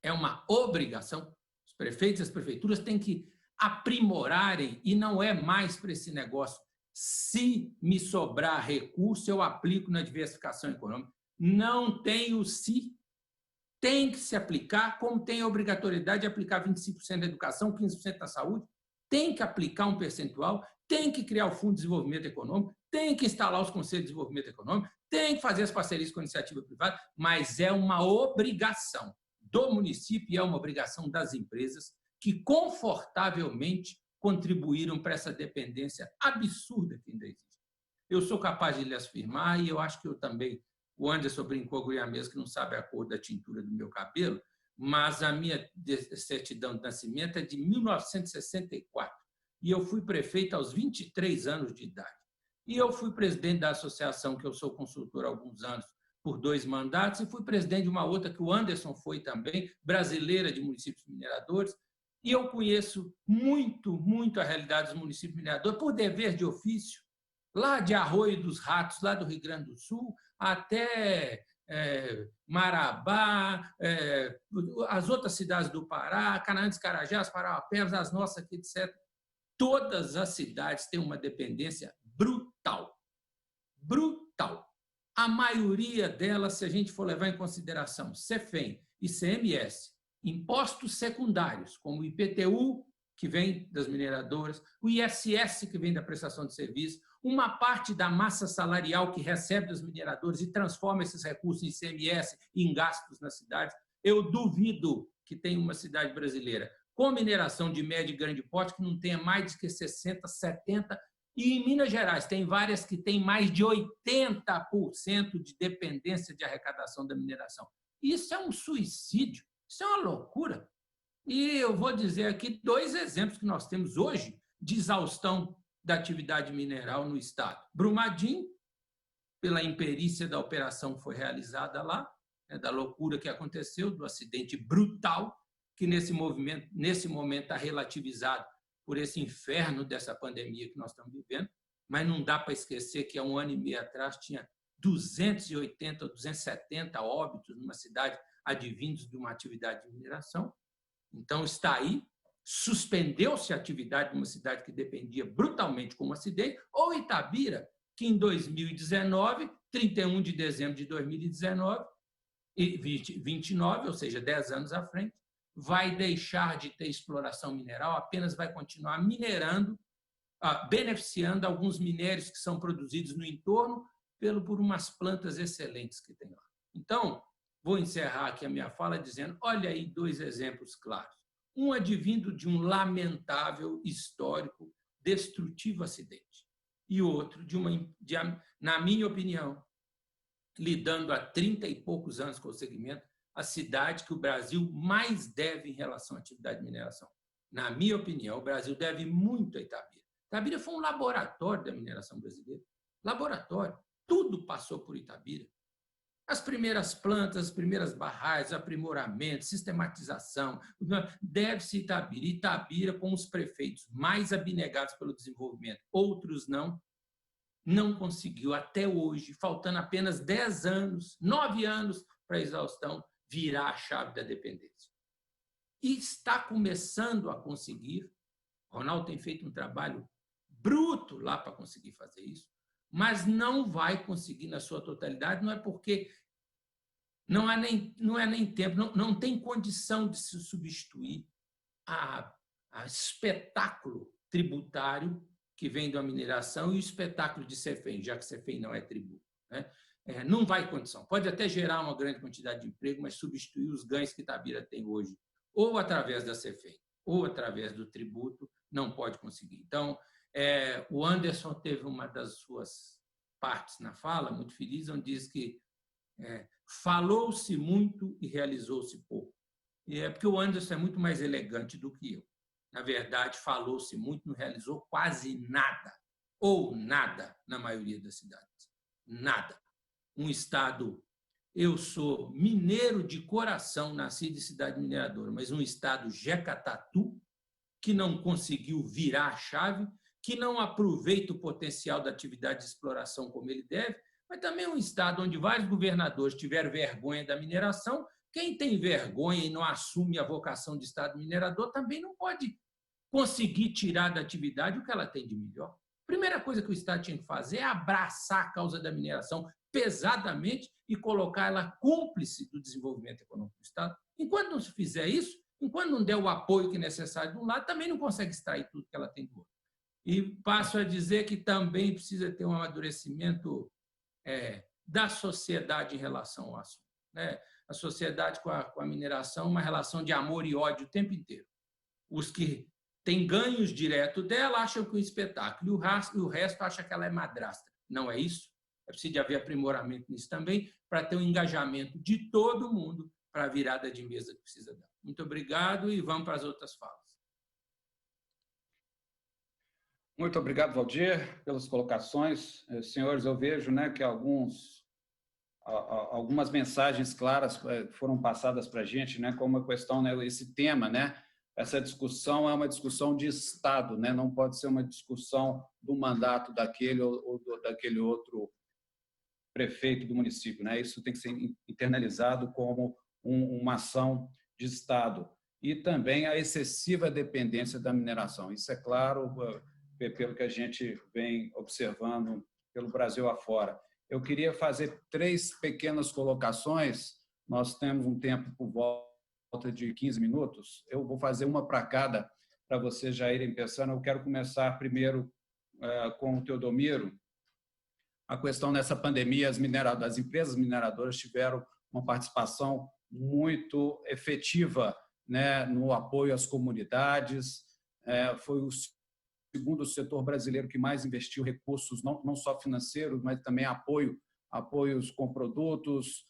É uma obrigação. Os prefeitos e as prefeituras têm que aprimorarem, e não é mais para esse negócio. Se me sobrar recurso, eu aplico na diversificação econômica. Não tem o se. Tem que se aplicar, como tem a obrigatoriedade de aplicar 25% da educação, 15% da saúde. Tem que aplicar um percentual, tem que criar o Fundo de Desenvolvimento Econômico, tem que instalar os Conselhos de Desenvolvimento Econômico, tem que fazer as parcerias com a iniciativa privada, mas é uma obrigação do município e é uma obrigação das empresas que confortavelmente contribuíram para essa dependência absurda que ainda existe. Eu sou capaz de lhe afirmar, e eu acho que eu também, o Anderson brincou com a mesa que não sabe a cor da tintura do meu cabelo, mas a minha certidão de nascimento é de 1964, e eu fui prefeito aos 23 anos de idade. E eu fui presidente da associação, que eu sou consultor há alguns anos, por 2 mandatos, e fui presidente de uma outra que o Anderson foi também, brasileira de municípios mineradores, e eu conheço muito a realidade dos municípios mineradores, por dever de ofício, lá de Arroio dos Ratos, lá do Rio Grande do Sul, até Marabá, as outras cidades do Pará, Canaã dos Carajás, Parauapebas, as nossas aqui, etc. Todas as cidades têm uma dependência brutal. Brutal. A maioria delas, se a gente for levar em consideração CEFEM, ICMS, impostos secundários, como o IPTU, que vem das mineradoras, o ISS, que vem da prestação de serviço, uma parte da massa salarial que recebe dos mineradores e transforma esses recursos em ICMS e em gastos nas cidades. Eu duvido que tenha uma cidade brasileira com mineração de médio e grande porte que não tenha mais de 60%, 70%, e em Minas Gerais tem várias que têm mais de 80% de dependência de arrecadação da mineração. Isso é um suicídio, isso é uma loucura. E eu vou dizer aqui 2 exemplos que nós temos hoje de exaustão da atividade mineral no Estado. Brumadinho, pela imperícia da operação que foi realizada lá, da loucura que aconteceu, do acidente brutal, que nesse momento está relativizado por esse inferno dessa pandemia que nós estamos vivendo, mas não dá para esquecer que há 1 ano e meio atrás tinha 280 ou 270 óbitos numa cidade advindos de uma atividade de mineração. Então, está aí, suspendeu-se a atividade de uma cidade que dependia brutalmente como acidente, ou Itabira, que em 2019, 31 de dezembro de 2019, e 29, ou seja, 10 anos à frente, vai deixar de ter exploração mineral, apenas vai continuar minerando, beneficiando alguns minérios que são produzidos no entorno por umas plantas excelentes que tem lá. Então, vou encerrar aqui a minha fala dizendo, olha aí 2 exemplos claros. Um advindo de um lamentável, histórico, destrutivo acidente. E outro, na minha opinião, lidando há 30 e poucos anos com o segmento, a cidade que o Brasil mais deve em relação à atividade de mineração. Na minha opinião, o Brasil deve muito a Itabira. Itabira foi um laboratório da mineração brasileira. Laboratório. Tudo passou por Itabira. As primeiras plantas, as primeiras barragens, aprimoramento, sistematização, deve-se Itabira. Itabira, com os prefeitos mais abnegados pelo desenvolvimento, outros não conseguiu até hoje, faltando apenas 10 anos, 9 anos para a exaustão, virar a chave da dependência. E está começando a conseguir. O Ronaldo tem feito um trabalho bruto lá para conseguir fazer isso, mas não vai conseguir na sua totalidade, não é porque não é nem tempo, não tem condição de se substituir a espetáculo tributário que vem da mineração e o espetáculo de CEFEM, já que CEFEM não é tributo, né? Não vai condição. Pode até gerar uma grande quantidade de emprego, mas substituir os ganhos que Itabira tem hoje, ou através da CEFEM, ou através do tributo, não pode conseguir. Então, o Anderson teve uma das suas partes na fala, muito feliz, onde diz que falou-se muito e realizou-se pouco. E é porque o Anderson é muito mais elegante do que eu. Na verdade, falou-se muito, não realizou quase nada, ou nada, na maioria das cidades. Nada. Um estado, eu sou mineiro de coração, nasci de cidade mineradora, mas um estado jecatatu, que não conseguiu virar a chave, que não aproveita o potencial da atividade de exploração como ele deve, mas também um estado onde vários governadores tiveram vergonha da mineração. Quem tem vergonha e não assume a vocação de estado minerador também não pode conseguir tirar da atividade o que ela tem de melhor. A primeira coisa que o estado tinha que fazer é abraçar a causa da mineração pesadamente e colocar ela cúmplice do desenvolvimento econômico do estado. Enquanto não se fizer isso, enquanto não der o apoio que é necessário de um lado, também não consegue extrair tudo que ela tem do outro. E passo a dizer que também precisa ter um amadurecimento da sociedade em relação ao assunto, né? A sociedade com a mineração, uma relação de amor e ódio o tempo inteiro. Os que têm ganhos direto dela acham que é um espetáculo, e o resto acha que ela é madrasta. Não é isso? É preciso haver aprimoramento nisso também, para ter um engajamento de todo mundo para a virada de mesa que precisa dar. Muito obrigado e vamos para as outras falas. Muito obrigado, Valdir, pelas colocações. Senhores, eu vejo, né, que algumas mensagens claras foram passadas para a gente, né, como a questão, né, esse tema, né, essa discussão é uma discussão de Estado, né, não pode ser uma discussão do mandato daquele ou daquele outro prefeito do município, né, isso tem que ser internalizado como uma ação de Estado. E também a excessiva dependência da mineração, isso é claro, pelo que a gente vem observando pelo Brasil afora. Eu queria fazer 3 pequenas colocações. Nós temos um tempo por volta de 15 minutos. Eu vou fazer uma para cada, para vocês já irem pensando. Eu quero começar primeiro com o Teodomiro. A questão nessa pandemia, as empresas mineradoras tiveram uma participação muito efetiva, né, no apoio às comunidades. Foi o segundo setor brasileiro que mais investiu recursos, não só financeiros, mas também apoios com produtos,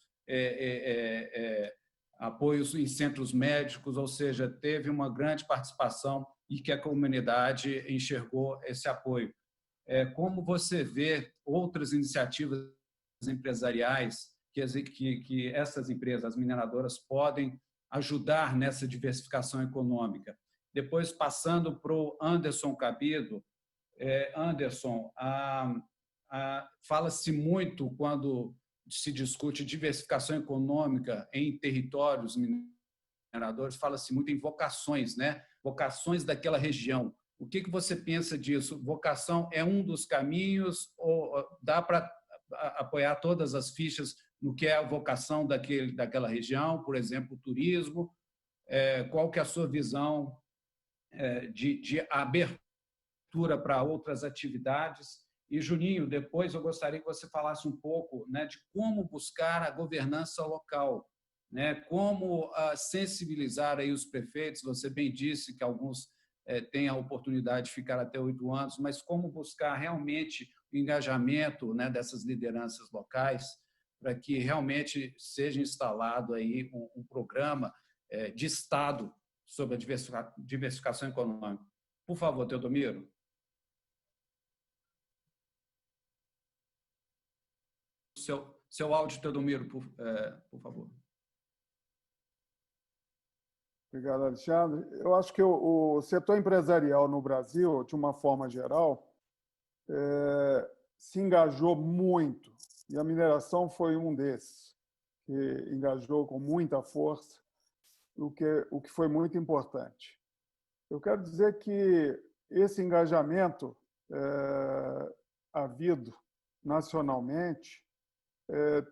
apoios em centros médicos, ou seja, teve uma grande participação e que a comunidade enxergou esse apoio. Como você vê outras iniciativas empresariais que essas empresas, as mineradoras, podem ajudar nessa diversificação econômica? Depois, passando para o Anderson Cabido. Anderson, fala-se muito, quando se discute diversificação econômica em territórios mineradores, fala-se muito em vocações, né? Vocações daquela região. O que você pensa disso? Vocação é um dos caminhos ou dá para apoiar todas as fichas no que é a vocação daquela região, por exemplo, o turismo? Qual que é a sua visão de abertura para outras atividades? E, Juninho, depois eu gostaria que você falasse um pouco, né, de como buscar a governança local, né, como sensibilizar aí os prefeitos. Você bem disse que alguns têm a oportunidade de ficar até 8 anos, mas como buscar realmente o engajamento, né, dessas lideranças locais para que realmente seja instalado aí um programa de Estado sobre a diversificação econômica. Por favor, Teodomiro. Seu áudio, Teodomiro, por favor. Obrigado, Alexandre. Eu acho que o setor empresarial no Brasil, de uma forma geral, se engajou muito, e a mineração foi um desses, que engajou com muita força, o que foi muito importante. Eu quero dizer que esse engajamento havido nacionalmente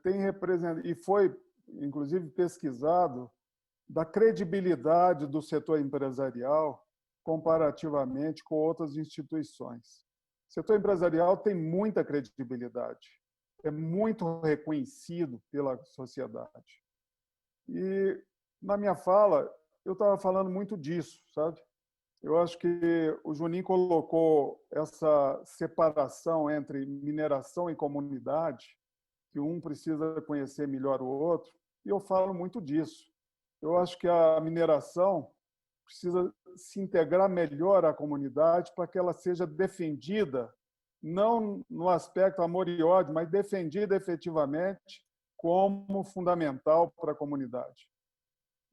tem representado, e foi, inclusive, pesquisado, da credibilidade do setor empresarial comparativamente com outras instituições. O setor empresarial tem muita credibilidade, é muito reconhecido pela sociedade. E, na minha fala, eu estava falando muito disso, sabe? Eu acho que o Juninho colocou essa separação entre mineração e comunidade, que um precisa conhecer melhor o outro, e eu falo muito disso. Eu acho que a mineração precisa se integrar melhor à comunidade para que ela seja defendida, não no aspecto amor e ódio, mas defendida efetivamente como fundamental para a comunidade.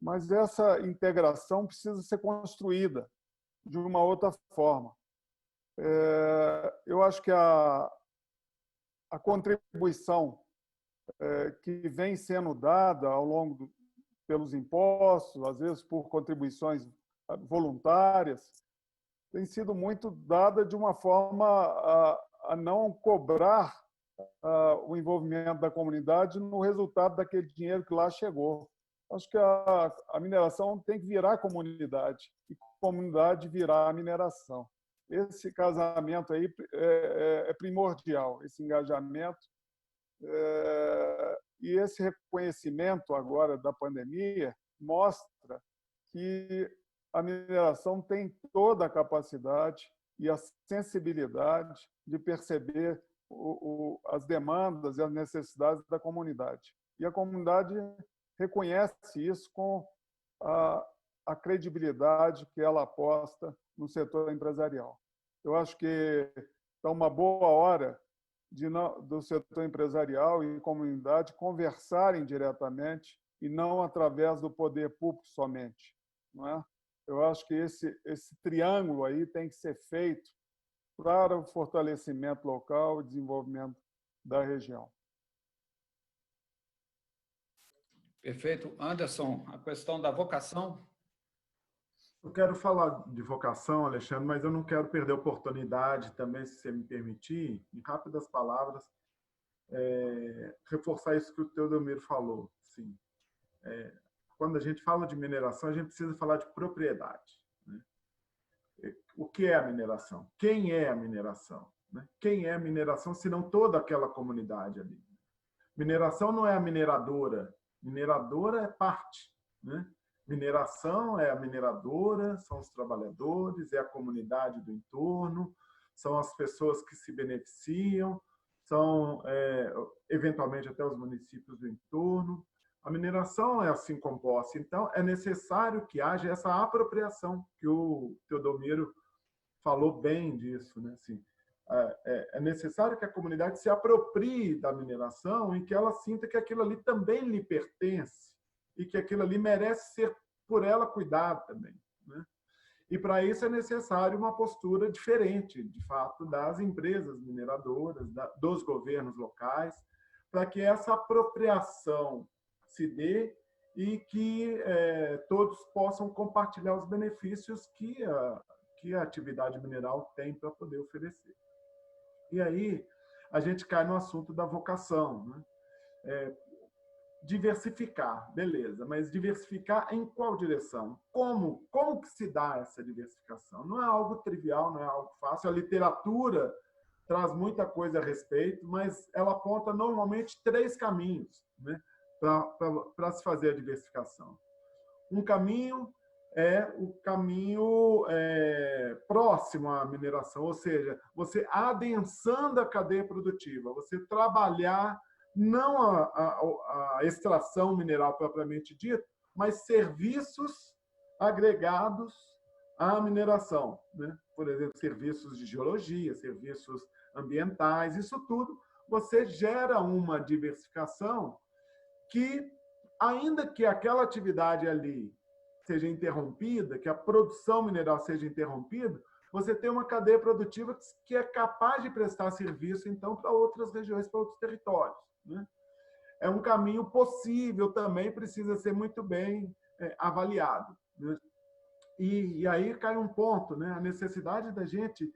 Mas essa integração precisa ser construída de uma outra forma. Eu acho que a contribuição que vem sendo dada ao longo pelos impostos, às vezes por contribuições voluntárias, tem sido muito dada de uma forma a não cobrar o envolvimento da comunidade no resultado daquele dinheiro que lá chegou. Acho que a mineração tem que virar comunidade e comunidade virar a mineração. Esse casamento aí é primordial, esse engajamento. E esse reconhecimento agora da pandemia mostra que a mineração tem toda a capacidade e a sensibilidade de perceber as demandas e as necessidades da comunidade. E a comunidade reconhece isso com a credibilidade que ela aposta no setor empresarial. Eu acho que está uma boa hora do setor empresarial e comunidade conversarem diretamente e não através do poder público somente, não é? Eu acho que esse triângulo aí tem que ser feito para o fortalecimento local e desenvolvimento da região. Perfeito. Anderson, a questão da vocação. Eu quero falar de vocação, Alexandre, mas eu não quero perder a oportunidade também, se você me permitir, em rápidas palavras, reforçar isso que o Teodomiro falou. Sim. Quando a gente fala de mineração, a gente precisa falar de propriedade, né? O que é a mineração? Quem é a mineração, né? Quem é a mineração, se não toda aquela comunidade ali? Mineração não é a mineradora. Mineradora é parte, né? Mineração é a mineradora, são os trabalhadores, é a comunidade do entorno, são as pessoas que se beneficiam, são, eventualmente, até os municípios do entorno. A mineração é assim composta. Então, é necessário que haja essa apropriação, que o Teodomiro falou bem disso, né? Assim, é necessário que a comunidade se aproprie da mineração e que ela sinta que aquilo ali também lhe pertence e que aquilo ali merece ser por ela cuidado também, né? E para isso é necessário uma postura diferente, de fato, das empresas mineradoras, dos governos locais, para que essa apropriação se dê e que todos possam compartilhar os benefícios que a atividade mineral tem para poder oferecer. E aí a gente cai no assunto da vocação, né? Diversificar, beleza, mas diversificar em qual direção? Como que se dá essa diversificação? Não é algo trivial, não é algo fácil. A literatura traz muita coisa a respeito, mas ela aponta normalmente 3 caminhos, né, para se fazer a diversificação. Um caminho é o caminho próximo à mineração, ou seja, você adensando a cadeia produtiva, você trabalhar não a extração mineral propriamente dita, mas serviços agregados à mineração, né? Por exemplo, serviços de geologia, serviços ambientais, isso tudo você gera uma diversificação que, ainda que aquela atividade ali seja interrompida, que a produção mineral seja interrompida, você tem uma cadeia produtiva que é capaz de prestar serviço, então, para outras regiões, para outros territórios, né? É um caminho possível também, precisa ser muito bem avaliado, né? E aí cai um ponto, né? A necessidade da gente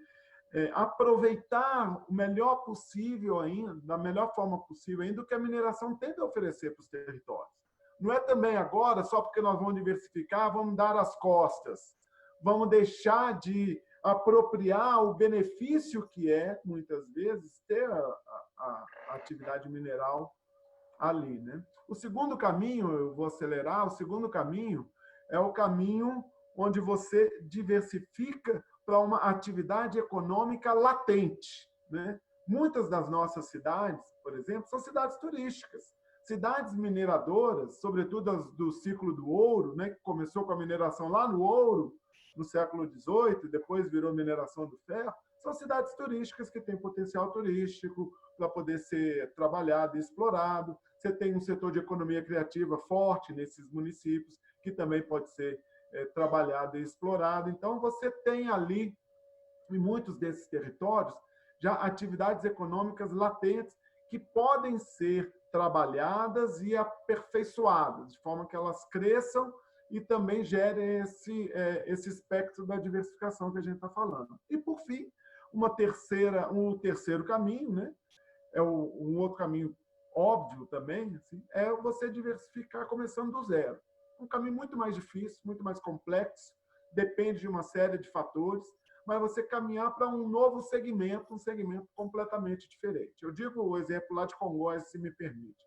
aproveitar o melhor possível ainda, da melhor forma possível ainda, o que a mineração tem a oferecer para os territórios. Não é também agora, só porque nós vamos diversificar, vamos dar as costas, vamos deixar de apropriar o benefício que é, muitas vezes, ter a atividade mineral ali, né? O segundo caminho, eu vou acelerar, o segundo caminho é o caminho onde você diversifica para uma atividade econômica latente, né? Muitas das nossas cidades, por exemplo, são cidades turísticas. Cidades mineradoras, sobretudo as do ciclo do ouro, né, que começou com a mineração lá no ouro, no século XVIII, depois virou mineração do ferro, são cidades turísticas que têm potencial turístico para poder ser trabalhado e explorado. Você tem um setor de economia criativa forte nesses municípios, que também pode ser trabalhado e explorado. Então, você tem ali, em muitos desses territórios, já atividades econômicas latentes que podem ser trabalhadas e aperfeiçoadas, de forma que elas cresçam e também gerem esse espectro da diversificação que a gente está falando. E, por fim, um terceiro caminho, né? Um outro caminho óbvio também, assim, é você diversificar começando do zero. Um caminho muito mais difícil, muito mais complexo, depende de uma série de fatores, mas você caminhar para um novo segmento, um segmento completamente diferente. Eu digo o exemplo lá de Congonhas, se me permite.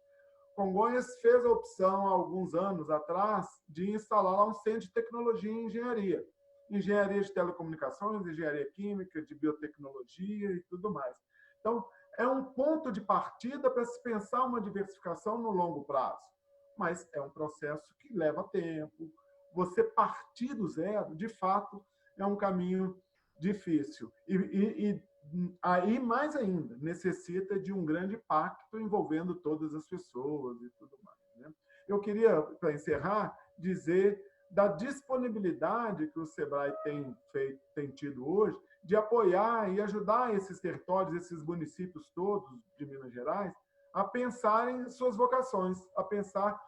Congonhas fez a opção, há alguns anos atrás, de instalar lá um centro de tecnologia e engenharia. Engenharia de telecomunicações, engenharia química, de biotecnologia e tudo mais. Então, é um ponto de partida para se pensar uma diversificação no longo prazo. Mas é um processo que leva tempo. Você partir do zero, de fato, é um caminho difícil. E aí, mais ainda, necessita de um grande pacto envolvendo todas as pessoas e tudo mais, né? Eu queria, para encerrar, dizer da disponibilidade que o SEBRAE tem tido hoje de apoiar e ajudar esses territórios, esses municípios todos de Minas Gerais, a pensarem suas vocações, a pensar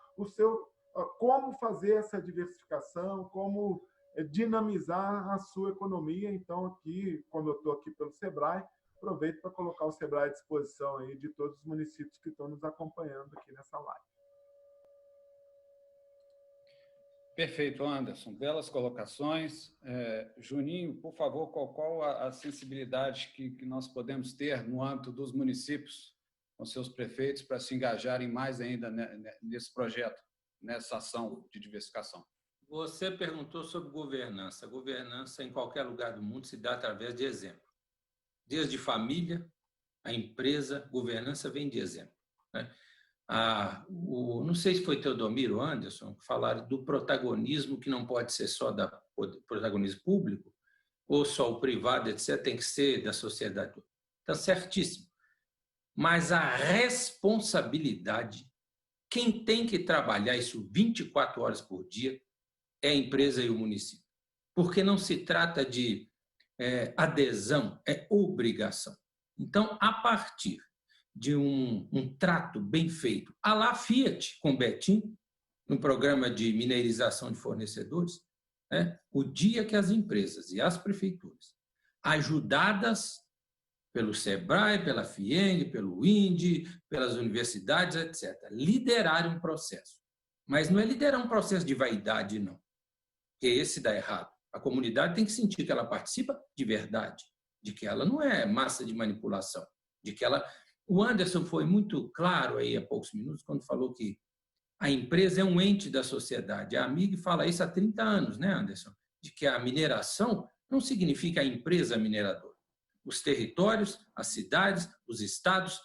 como fazer essa diversificação, como dinamizar a sua economia. Então, aqui, como eu estou aqui pelo SEBRAE, aproveito para colocar o SEBRAE à disposição aí de todos os municípios que estão nos acompanhando aqui nessa live. Perfeito, Anderson. Belas colocações. Juninho, por favor, qual a sensibilidade que nós podemos ter no âmbito dos municípios, com seus prefeitos, para se engajarem mais ainda nesse projeto, nessa ação de diversificação? Você perguntou sobre governança. A governança, em qualquer lugar do mundo, se dá através de exemplo. Desde família, a empresa, governança vem de exemplo, né? Não sei se foi Teodomiro ou Anderson que falaram do protagonismo, que não pode ser só do protagonismo público, ou só o privado, etc., tem que ser da sociedade. Está certíssimo. Mas a responsabilidade, quem tem que trabalhar isso 24 horas por dia é a empresa e o município. Porque não se trata de adesão, é obrigação. Então, a partir de um trato bem feito, à la Fiat com Betim, no programa de mineirização de fornecedores, o dia que as empresas e as prefeituras, ajudadas pelo SEBRAE, pela FIENG, pelo INDE, pelas universidades, etc., liderarem um processo. Mas não é liderar um processo de vaidade, não, porque esse dá errado. A comunidade tem que sentir que ela participa de verdade, de que ela não é massa de manipulação, de que ela... O Anderson foi muito claro aí há poucos minutos quando falou que a empresa é um ente da sociedade. A AMIG fala isso há 30 anos, né, Anderson? De que a mineração não significa a empresa mineradora. Os territórios, as cidades, os estados,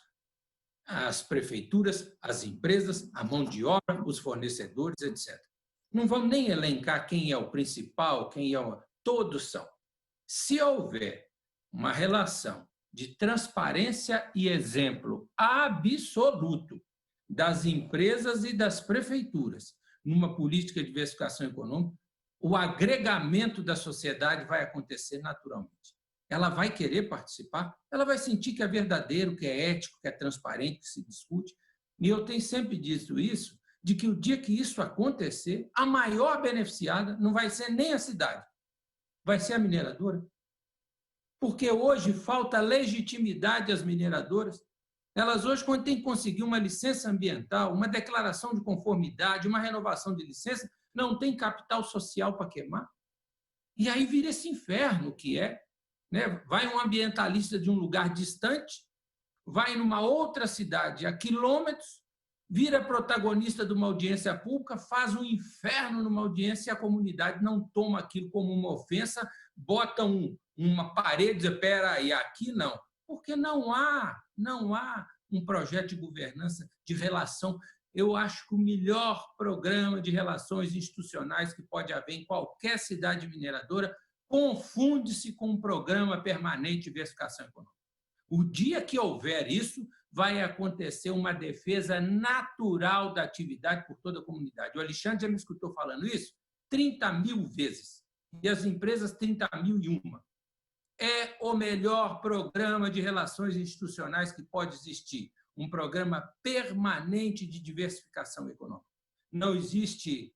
as prefeituras, as empresas, a mão de obra, os fornecedores, etc. Não vamos nem elencar quem é o principal, quem é o... Todos são. Se houver uma relação de transparência e exemplo absoluto das empresas e das prefeituras numa política de diversificação econômica, o agregamento da sociedade vai acontecer naturalmente. Ela vai querer participar, ela vai sentir que é verdadeiro, que é ético, que é transparente, que se discute. E eu tenho sempre dito isso, de que o dia que isso acontecer, a maior beneficiada não vai ser nem a cidade, vai ser a mineradora. Porque hoje falta legitimidade às mineradoras. Elas hoje, quando têm que conseguir uma licença ambiental, uma declaração de conformidade, uma renovação de licença, não tem capital social para queimar. E aí vira esse inferno que é, né? Vai um ambientalista de um lugar distante, vai numa outra cidade a quilômetros, vira protagonista de uma audiência pública, faz um inferno numa audiência e a comunidade não toma aquilo como uma ofensa, bota uma parede e diz, espera aí, aqui não. Porque não há um projeto de governança, de relação. Eu acho que o melhor programa de relações institucionais que pode haver em qualquer cidade mineradora confunde-se com um programa permanente de diversificação econômica. O dia que houver isso, vai acontecer uma defesa natural da atividade por toda a comunidade. O Alexandre já me escutou falando isso 30.000 vezes, e as empresas 30.001. É o melhor programa de relações institucionais que pode existir, um programa permanente de diversificação econômica. Não existe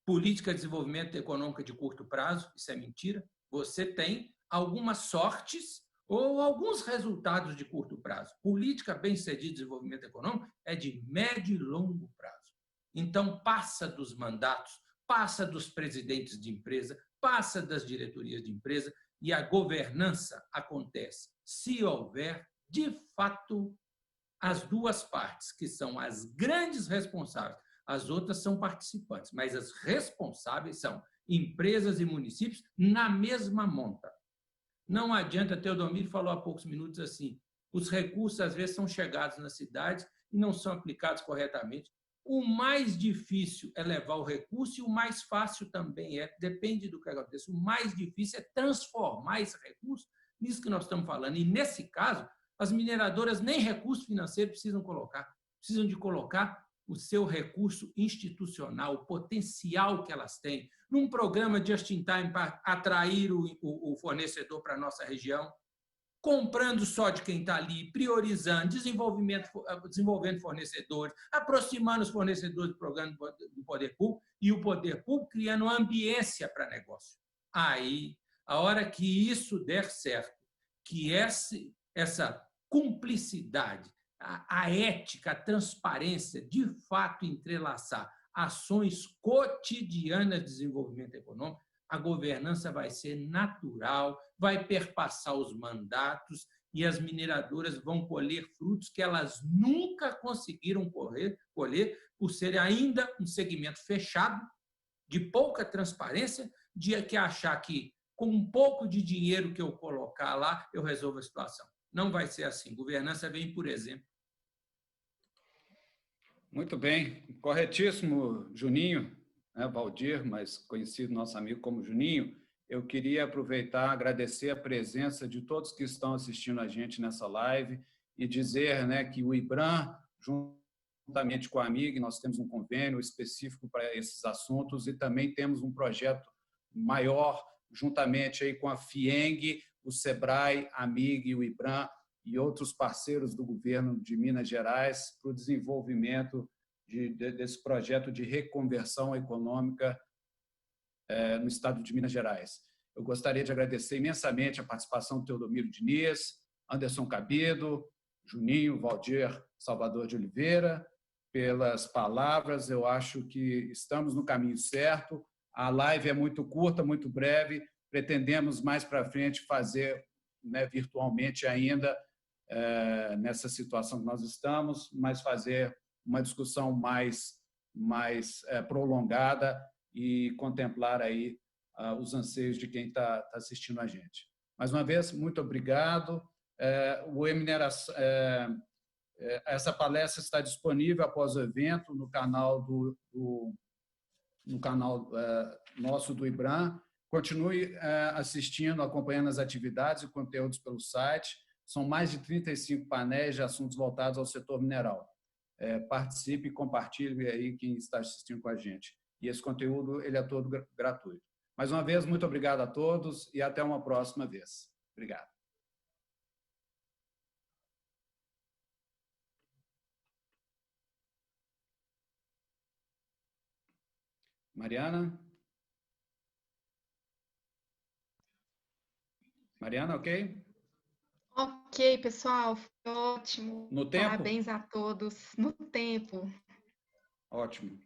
política de desenvolvimento econômico de curto prazo, isso é mentira. Você tem algumas sortes ou alguns resultados de curto prazo. Política bem-sucedida de desenvolvimento econômico é de médio e longo prazo. Então, passa dos mandatos, passa dos presidentes de empresa, passa das diretorias de empresa, e a governança acontece se houver, de fato, as duas partes, que são as grandes responsáveis. As outras são participantes, mas as responsáveis são empresas e municípios na mesma monta. Não adianta, Teodomiro falou há poucos minutos assim, os recursos às vezes são chegados nas cidades e não são aplicados corretamente. O mais difícil é levar o recurso e o mais fácil também depende do que aconteça. O mais difícil é transformar esse recurso nisso que nós estamos falando. E, nesse caso, as mineradoras nem recurso financeiro precisam de colocar o seu recurso institucional, o potencial que elas têm, num programa just-in-time para atrair o fornecedor para a nossa região, comprando só de quem está ali, priorizando, desenvolvendo fornecedores, aproximando os fornecedores do programa do poder público e o poder público criando uma ambiência para negócio. Aí, a hora que isso der certo, que essa cumplicidade, a ética, a transparência, de fato entrelaçar ações cotidianas de desenvolvimento econômico, a governança vai ser natural, vai perpassar os mandatos e as mineradoras vão colher frutos que elas nunca conseguiram colher por ser ainda um segmento fechado, de pouca transparência, de que achar que com um pouco de dinheiro que eu colocar lá, eu resolvo a situação. Não vai ser assim. Governança vem por exemplo. Muito bem, corretíssimo, Juninho, né, Valdir, mas conhecido nosso amigo como Juninho. Eu queria aproveitar, agradecer a presença de todos que estão assistindo a gente nessa live e dizer, né, que o IBRAM, juntamente com a AMIG, nós temos um convênio específico para esses assuntos e também temos um projeto maior, juntamente aí com a FIENG, o SEBRAE, a AMIG e o IBRAM, e outros parceiros do governo de Minas Gerais para o desenvolvimento desse projeto de reconversão econômica no estado de Minas Gerais. Eu gostaria de agradecer imensamente a participação do Teodomiro Diniz, Anderson Cabido, Juninho, Valdir Salvador de Oliveira, pelas palavras. Eu acho que estamos no caminho certo. A live é muito curta, muito breve. Pretendemos mais para frente fazer, né, virtualmente ainda, nessa situação que nós estamos, mas fazer uma discussão mais prolongada e contemplar aí os anseios de quem está assistindo a gente. Mais uma vez, muito obrigado. Essa palestra está disponível após o evento no canal nosso do IBRAM. Continue assistindo, acompanhando as atividades e conteúdos pelo site. São mais de 35 painéis de assuntos voltados ao setor mineral. Participe e compartilhe aí quem está assistindo com a gente. E esse conteúdo ele é todo gratuito. Mais uma vez, muito obrigado a todos e até uma próxima vez. Obrigado. Mariana? Mariana, ok? Ok, pessoal, foi ótimo. No tempo? Parabéns a todos. No tempo. Ótimo.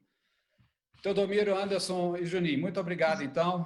Teodomiro, Anderson e Juninho, muito obrigado, então.